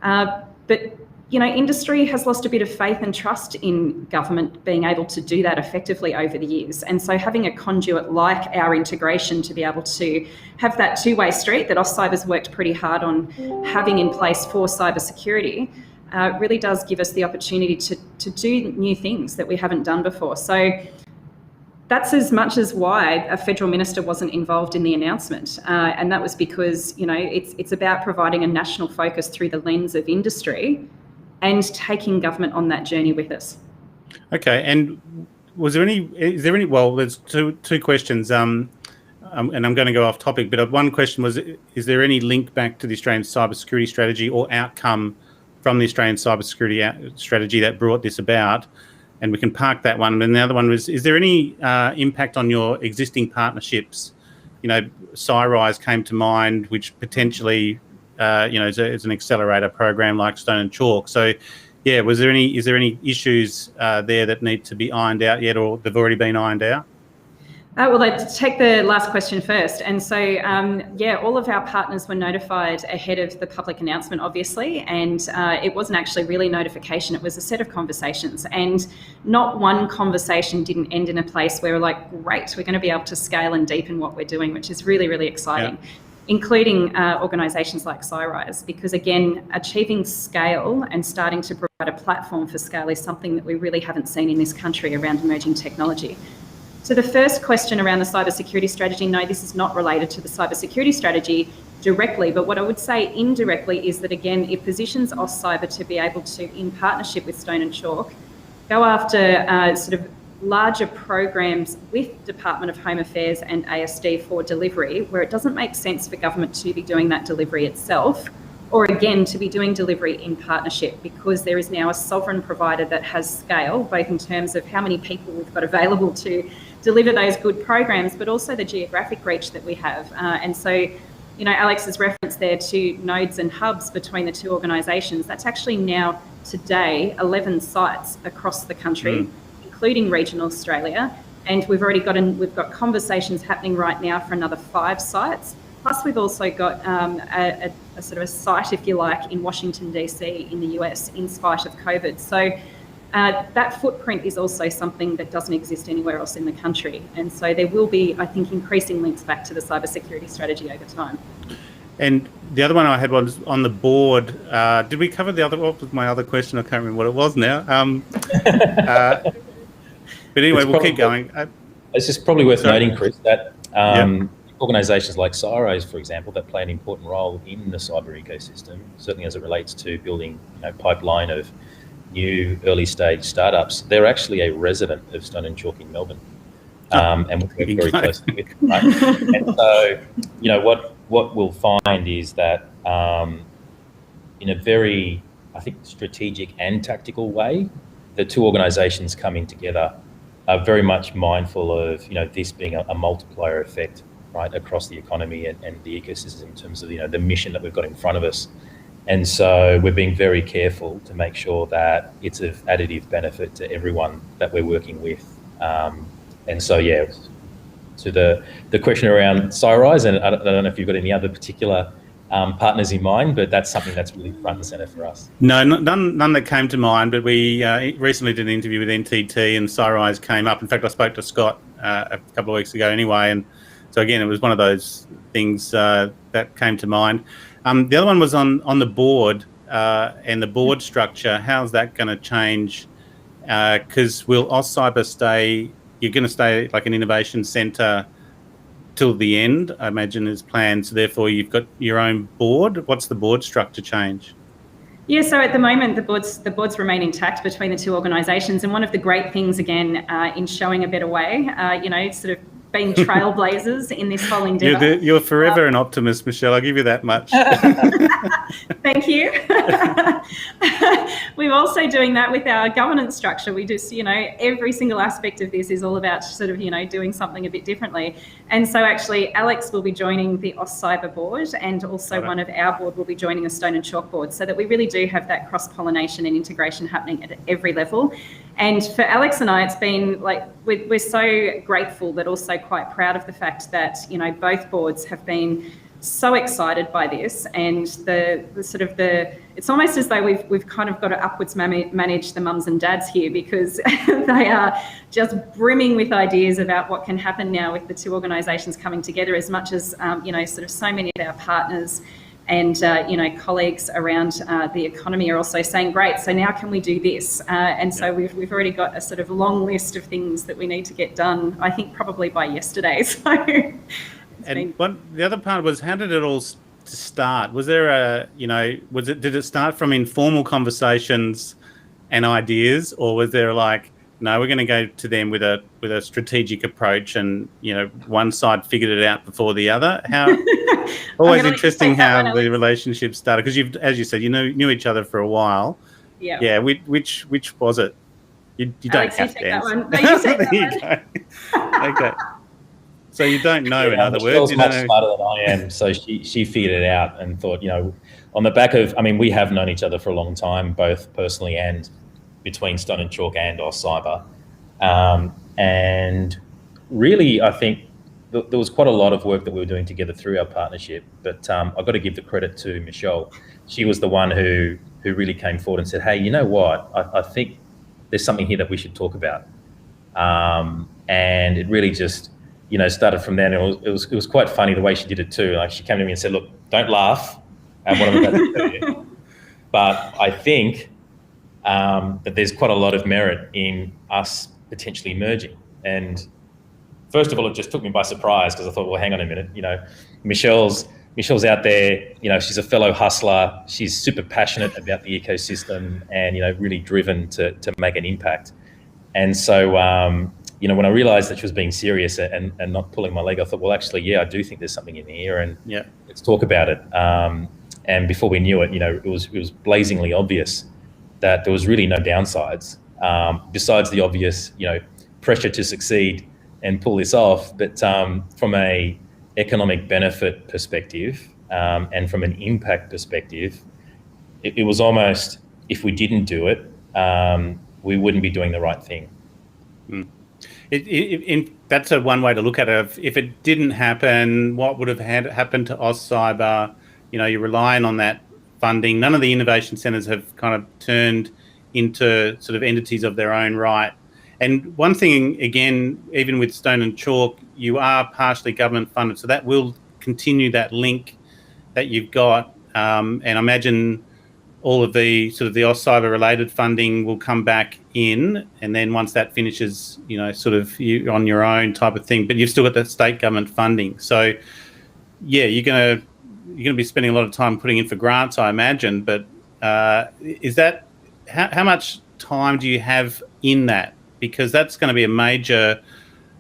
But industry has lost a bit of faith and trust in government being able to do that effectively over the years. And so having a conduit like our integration to be able to have that two-way street that AustCyber's worked pretty hard on having in place for cybersecurity really does give us the opportunity to do new things that we haven't done before. So that's as much as why a federal minister wasn't involved in the announcement. And that was because, it's about providing a national focus through the lens of industry and taking government on that journey with us. Okay, and well, there's two questions, and I'm going to go off topic, but one question was, is there any link back to the Australian cybersecurity strategy or outcome from the Australian cybersecurity strategy that brought this about? And we can park that one. And the other one was, is there any impact on your existing partnerships? CyRise came to mind, which potentially is an accelerator program like Stone and Chalk. So, yeah, is there any issues there that need to be ironed out yet, or they've already been ironed out? Well, let's take the last question first. And so, all of our partners were notified ahead of the public announcement, obviously, and it wasn't actually really notification, it was a set of conversations. And not one conversation didn't end in a place where we're like, great, we're going to be able to scale and deepen what we're doing, which is really, really exciting. Yeah. Including organisations like CyRise, because again, achieving scale and starting to provide a platform for scale is something that we really haven't seen in this country around emerging technology. So the first question around the cybersecurity strategy, no, this is not related to the cybersecurity strategy directly, but what I would say indirectly is that, again, it positions AustCyber to be able to, in partnership with Stone and Chalk, go after sort of larger programs with Department of Home Affairs and ASD for delivery, where it doesn't make sense for government to be doing that delivery itself, or again, to be doing delivery in partnership, because there is now a sovereign provider that has scale, both in terms of how many people we've got available to deliver those good programs, but also the geographic reach that we have. And so, Alex's reference there to nodes and hubs between the two organisations, that's actually now today 11 sites across the country, including regional Australia, and we've got conversations happening right now for another 5 sites. Plus, we've also got a sort of a site, if you like, in Washington DC in the US, in spite of COVID. So that footprint is also something that doesn't exist anywhere else in the country, and so there will be, I think, increasing links back to the cybersecurity strategy over time. And the other one I had was on the board. Did we cover the other? What was my other question? I can't remember what it was now. But anyway, we'll keep going. It's just probably worth noting, Chris, that organisations like CyRise, for example, that play an important role in the cyber ecosystem, certainly as it relates to building a pipeline of new early stage startups, they're actually a resident of Stone and Chalk in Melbourne. And we work very closely with them. Right? And so, what we'll find is that in a very, I think, strategic and tactical way, the two organisations coming together are very much mindful of this being a multiplier effect right across the economy and the ecosystem in terms of the mission that we've got in front of us. And so we're being very careful to make sure that it's of additive benefit to everyone that we're working with. And so to the question around CyRise, and I don't know if you've got any other particular partners in mind, but that's something that's really front and centre for us. No, none that came to mind, but we recently did an interview with NTT and CyRise came up. In fact, I spoke to Scott a couple of weeks ago anyway, and so again, it was one of those things that came to mind. The other one was on the board and the board structure. How's that going to change? Because will AustCyber stay, you're going to stay like an innovation centre till the end, I imagine, is planned. So therefore, you've got your own board. What's the board structure change? Yeah, so at the moment, the boards remain intact between the two organisations. And one of the great things, again, in showing a better way, sort of being trailblazers in this whole endeavour. You're forever an optimist, Michelle. I'll give you that much. Thank you. We're also doing that with our governance structure. We just, every single aspect of this is all about sort of, doing something a bit differently. And so actually Alex will be joining the AustCyber board, and also one of our board will be joining the Stone and Chalk board, so that we really do have that cross-pollination and integration happening at every level. And for Alex and I, it's been like, we're so grateful, but also quite proud of the fact that, both boards have been so excited by this, and it's almost as though we've kind of got to upwards manage the mums and dads here, because they are just brimming with ideas about what can happen now with the two organisations coming together, as much as sort of so many of our partners and colleagues around the economy are also saying, great, so now can we do this? And so we've already got a sort of long list of things that we need to get done, I think probably by yesterday. So the other part was, how did it all start? Was there did it start from informal conversations and ideas, or was there like, no, we're going to go to them with a strategic approach, and one side figured it out before the other? How always interesting how the relationship started, because you've, as you said, knew each other for a while. Yeah. Which was it? You don't Alex, have to answer. That one. No, you take that one. Okay. So you don't know, in other words. She's much smarter than I am, so she figured it out and thought, on the back of, we have known each other for a long time, both personally and between Stone and Chalk and AustCyber. And really, I think there was quite a lot of work that we were doing together through our partnership, but I've got to give the credit to Michelle. She was the one who really came forward and said, hey, you know what, I think there's something here that we should talk about. And it really just, started from there. And it was quite funny the way she did it too. Like, she came to me and said, look, don't laugh at what I'm about to tell you, but I think that there's quite a lot of merit in us potentially merging. And first of all, it just took me by surprise, because I thought, well, hang on a minute, Michelle's out there, she's a fellow hustler, she's super passionate about the ecosystem, and really driven to make an impact. And so when I realized that she was being serious and not pulling my leg, I thought, well, actually, I do think there's something in here, and let's talk about it. And before we knew it, it was blazingly obvious that there was really no downsides, besides the obvious, pressure to succeed and pull this off. But from a economic benefit perspective, and from an impact perspective, it was almost, if we didn't do it, we wouldn't be doing the right thing. That's one way to look at it. If it didn't happen, what would have happened to AustCyber? You're relying on that funding. None of the innovation centres have kind of turned into sort of entities of their own right. And one thing, again, even with Stone and Chalk, you are partially government funded, so that will continue that link that you've got. And I imagine all of the sort of the AustCyber related funding will come back in, and then once that finishes, sort of you on your own type of thing. But you've still got that state government funding. So, you're going to be spending a lot of time putting in for grants, I imagine. But is that how much time do you have in that? Because that's going to be a major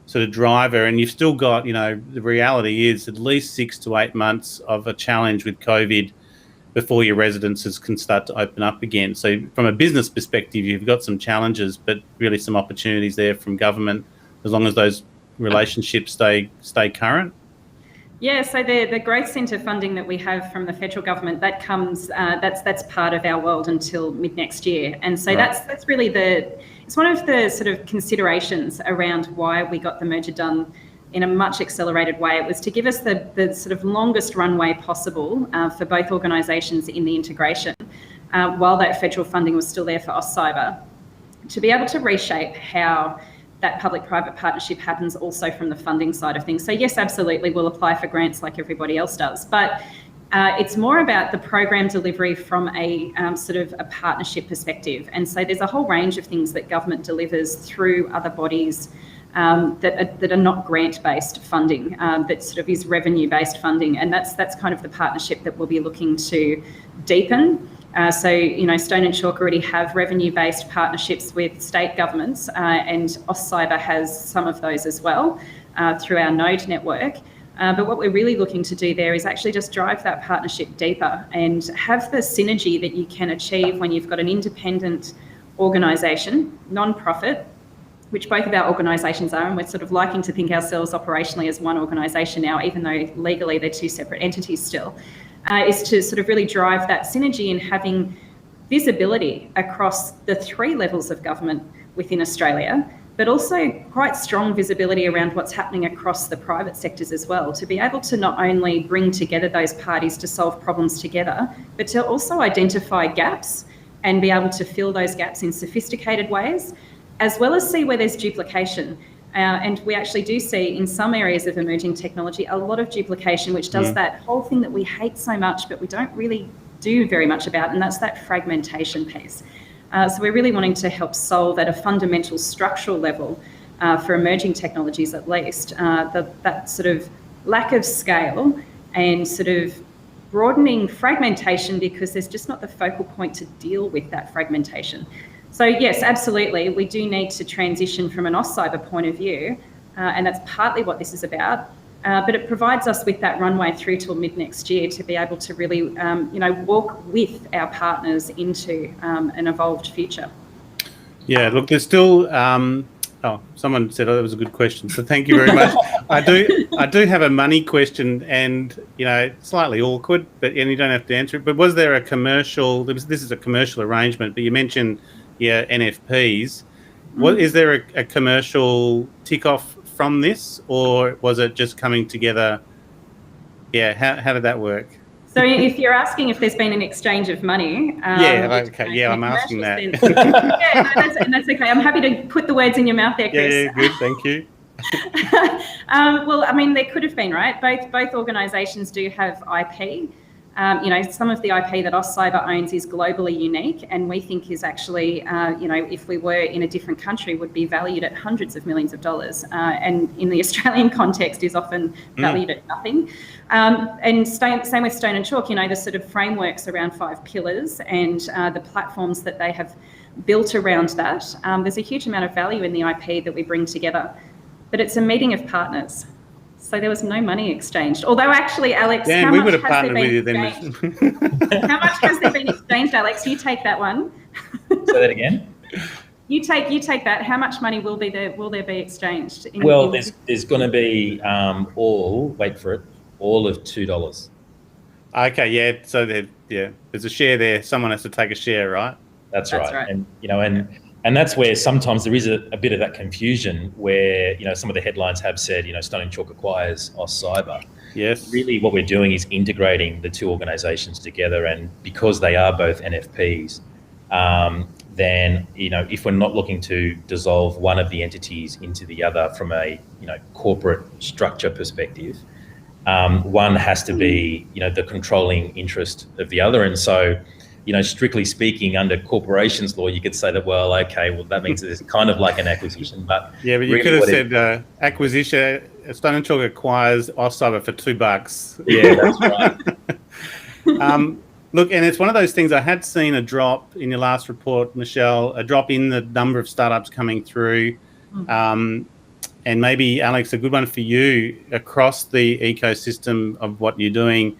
sort of driver, and you've still got, the reality is at least 6 to 8 months of a challenge with COVID before your residences can start to open up again. So from a business perspective, you've got some challenges, but really some opportunities there from government, as long as those relationships stay current. Yeah, so the Growth Centre funding that we have from the federal government, that comes, that's part of our world until mid next year. And so that's really it's one of the sort of considerations around why we got the merger done in a much accelerated way. It was to give us the sort of longest runway possible for both organisations in the integration, while that federal funding was still there for AustCyber, to be able to reshape how that public-private partnership happens also from the funding side of things. So yes, absolutely, we'll apply for grants like everybody else does, but it's more about the program delivery from a sort of a partnership perspective. And so there's a whole range of things that government delivers through other bodies that are not grant-based funding, that sort of is revenue-based funding, and that's kind of the partnership that we'll be looking to deepen. So, Stone and Chalk already have revenue-based partnerships with state governments, and AustCyber has some of those as well through our node network. But what we're really looking to do there is actually just drive that partnership deeper and have the synergy that you can achieve when you've got an independent organisation, non-profit, which both of our organisations are, and we're sort of liking to think ourselves operationally as one organisation now, even though legally they're two separate entities still, is to sort of really drive that synergy in having visibility across the 3 levels of government within Australia, but also quite strong visibility around what's happening across the private sectors as well, to be able to not only bring together those parties to solve problems together, but to also identify gaps and be able to fill those gaps in sophisticated ways, as well as see where there's duplication. And we actually do see in some areas of emerging technology a lot of duplication, which does that whole thing that we hate so much, but we don't really do very much about, and that's that fragmentation piece. So we're really wanting to help solve at a fundamental structural level for emerging technologies at least, that sort of lack of scale and sort of broadening fragmentation, because there's just not the focal point to deal with that fragmentation. So yes, absolutely, we do need to transition from an AustCyber point of view, and that's partly what this is about. But it provides us with that runway through till mid next year to be able to really, walk with our partners into an evolved future. Yeah, look, there's still. Someone said, that was a good question. So thank you very much. I do have a money question, and slightly awkward, and you don't have to answer it. But was there a commercial? This is a commercial arrangement, but you mentioned NFPs. Is there a commercial tick off from this, or was it just coming together? How did that work? So if you're asking if there's been an exchange of money, I'm asking that. That's okay. I'm happy to put the words in your mouth there, Chris. Yeah, good, thank you. Well, I mean, there could have been, right? Both organisations do have IP. Some of the IP that AustCyber owns is globally unique, and we think is actually, if we were in a different country, would be valued at hundreds of millions of dollars, and in the Australian context is often valued at nothing. And same with Stone and Chalk, the sort of frameworks around 5 pillars and the platforms that they have built around that. There's a huge amount of value in the IP that we bring together, but it's a meeting of partners. So there was no money exchanged. Although actually, Alex, how much has there been exchanged? How much has there been exchanged, Alex? You take that one. Say that again. You take that. How much money will there be exchanged? There's going to be all of $2. Okay, yeah. So there's a share there. Someone has to take a share, right? That's right. And that's where sometimes there is a bit of that confusion where, some of the headlines have said, Stone and Chalk acquires AustCyber. Yes. Really what we're doing is integrating the 2 organisations together, and because they are both NFPs, then, if we're not looking to dissolve one of the entities into the other from a, corporate structure perspective, one has to be, the controlling interest of the other. And so, strictly speaking, under corporations law, you could say that, that means it's kind of like an acquisition. But yeah, but you could have said acquisition. Stone and Chalk acquires AustCyber for $2. Yeah, that's right. Look, and it's one of those things. I had seen a drop in your last report, Michelle, a drop in the number of startups coming through. And maybe, Alex, a good one for you across the ecosystem of what you're doing,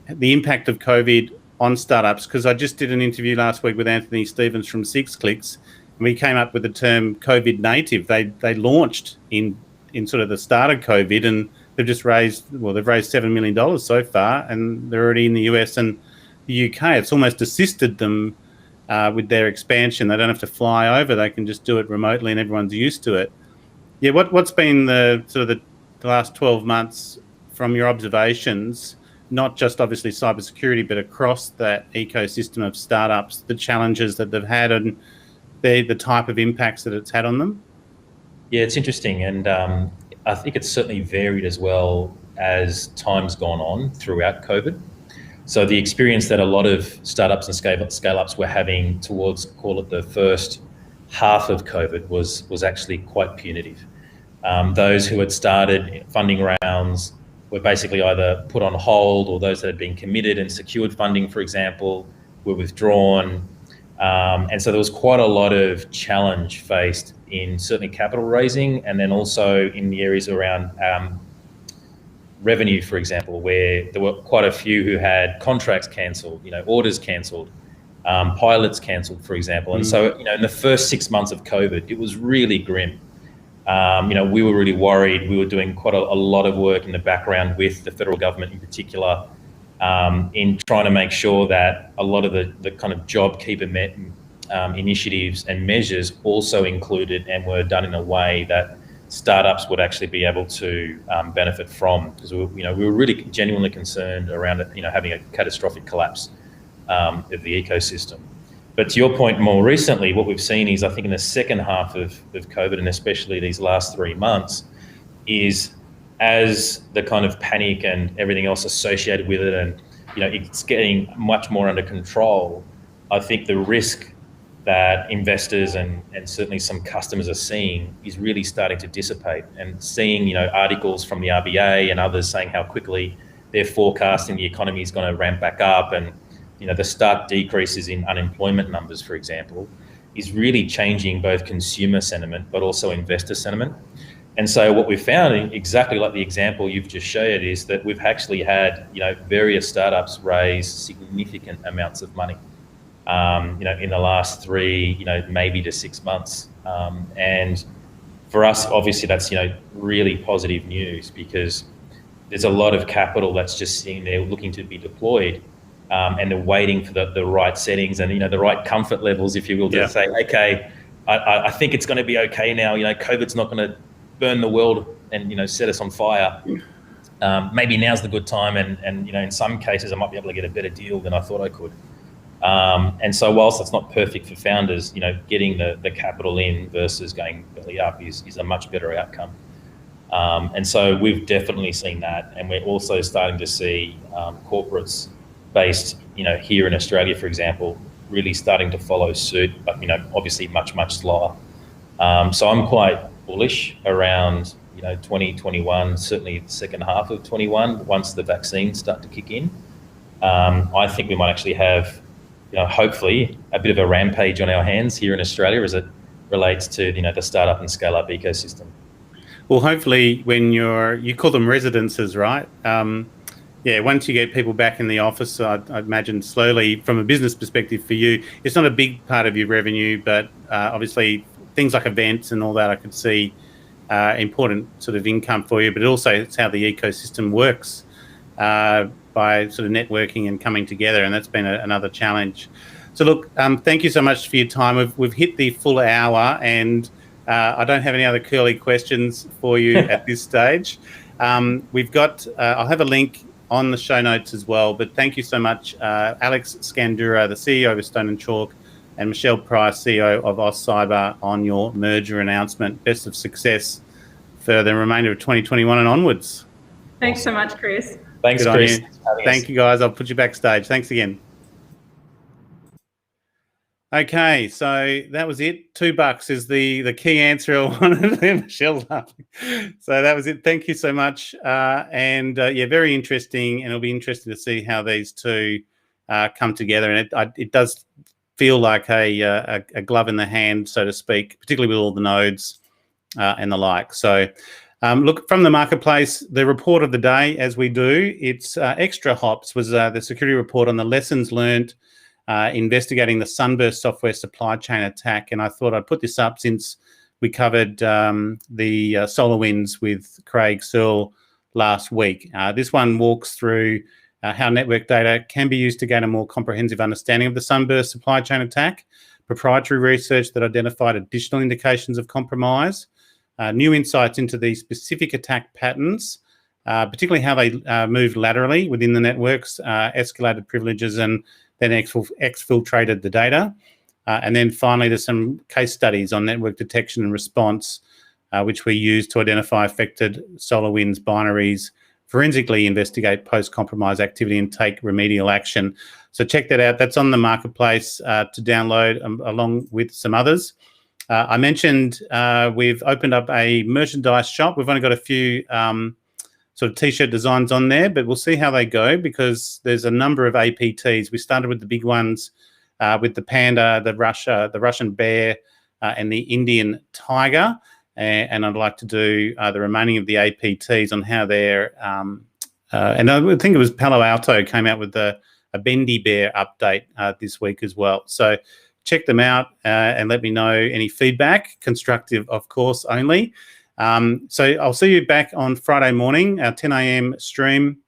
the impact of COVID on startups, because I just did an interview last week with Anthony Stevens from 6clicks, and we came up with the term COVID native. They launched in sort of the start of COVID, and they've raised $7 million so far, and they're already in the US and the UK. It's almost assisted them with their expansion. They don't have to fly over; they can just do it remotely, and everyone's used to it. Yeah, what's been the last 12 months from your observations? Not just obviously cybersecurity, but across that ecosystem of startups, the challenges that they've had and the type of impacts that it's had on them? Yeah, it's interesting. And I think it's certainly varied as well as time's gone on throughout COVID. So the experience that a lot of startups and scale-ups were having towards, call it the first half of COVID, was actually quite punitive. Those who had started funding rounds were basically either put on hold, or those that had been committed and secured funding, for example, were withdrawn. And so there was quite a lot of challenge faced in certainly capital raising, and then also in the areas around revenue, for example, where there were quite a few who had contracts cancelled, orders cancelled, pilots cancelled, for example. And so, in the first 6 months of COVID, it was really grim. We were really worried. We were doing quite a lot of work in the background with the federal government in particular, in trying to make sure that a lot of the kind of JobKeeper initiatives and measures also included and were done in a way that startups would actually be able to benefit from, because we were really genuinely concerned around having a catastrophic collapse of the ecosystem. But to your point, more recently, what we've seen is, I think in the second half of COVID, and especially these last 3 months, is as the kind of panic and everything else associated with it, and it's getting much more under control, I think the risk that investors and certainly some customers are seeing is really starting to dissipate, and seeing articles from the RBA and others saying how quickly they're forecasting the economy is going to ramp back up, and the stark decreases in unemployment numbers, for example, is really changing both consumer sentiment but also investor sentiment. And so what we've found, exactly like the example you've just shared, is that we've actually had various startups raise significant amounts of money in the last 3 maybe to 6 months, and for us, obviously, that's really positive news, because there's a lot of capital that's just sitting there looking to be deployed, and they're waiting for the right settings and the right comfort levels, if you will, to say, okay, I think it's going to be okay now. COVID's not going to burn the world and set us on fire. Maybe now's the good time, and in some cases I might be able to get a better deal than I thought I could. And so whilst it's not perfect for founders, getting the capital in versus going belly up is a much better outcome. And so we've definitely seen that, and we're also starting to see corporates based, here in Australia, for example, really starting to follow suit, but obviously much slower. So I'm quite bullish around 2021, certainly the second half of 21, once the vaccines start to kick in. I think we might actually have, hopefully, a bit of a rampage on our hands here in Australia as it relates to the startup and scale up ecosystem. Well, hopefully, when you call them residences, right? Once you get people back in the office, I'd imagine slowly, from a business perspective for you, it's not a big part of your revenue, but obviously things like events and all that, I could see important sort of income for you, but also it's how the ecosystem works by sort of networking and coming together, and that's been another challenge. So look, thank you so much for your time. We've hit the full hour, and I don't have any other curly questions for you at this stage. We've got, I'll have a link on the show notes as well, but thank you so much, Alex Scandurra, the CEO of Stone & Chalk, and Michelle Price, CEO of AustCyber, on your merger announcement. Best of success for the remainder of 2021 and onwards. Thanks so much, Chris. Thanks, Good Chris. Thank you, guys. I'll put you backstage. Thanks again. Okay, so that was it. $2 is the key answer I wanted. Michelle's laughing. So that was it. Thank you so much. Very interesting, and it'll be interesting to see how these two come together. And it does feel like a glove in the hand, so to speak, particularly with all the nodes and the like. So look, from the marketplace, the report of the day, as we do, it's Extra Hops was the security report on the lessons learned investigating the Sunburst software supply chain attack. And I thought I'd put this up since we covered the SolarWinds with Craig Searle last week. This one walks through how network data can be used to gain a more comprehensive understanding of the Sunburst supply chain attack, proprietary research that identified additional indications of compromise, new insights into the specific attack patterns, particularly how they moved laterally within the networks, escalated privileges, and then exfiltrated the data. And then finally, there's some case studies on network detection and response, which we use to identify affected SolarWinds binaries, forensically investigate post-compromise activity, and take remedial action. So check that out. That's on the marketplace to download along with some others. I mentioned we've opened up a merchandise shop. We've only got a few sort of t-shirt designs on there, but we'll see how they go, because there's a number of APTs. We started with the big ones, with the panda, the Russian bear, and the Indian tiger. and I'd like to do the remaining of the APTs on how they're, and I think it was Palo Alto came out with a Bendy Bear update this week as well. So check them out and let me know any feedback, constructive, of course, only. So I'll see you back on Friday morning, our 10 a.m. stream,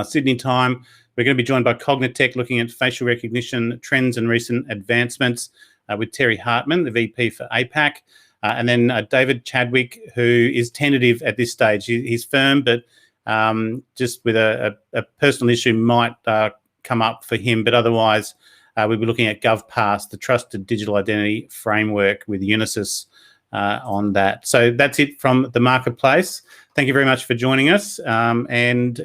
Sydney time. We're going to be joined by Cognitech looking at facial recognition trends and recent advancements with Terry Hartman, the VP for APAC, and then David Chadwick, who is tentative at this stage. He's firm, but just with a personal issue might come up for him. But otherwise, we'll be looking at GovPass, the Trusted Digital Identity Framework with Unisys on that. So that's it from the marketplace. Thank you very much for joining us. And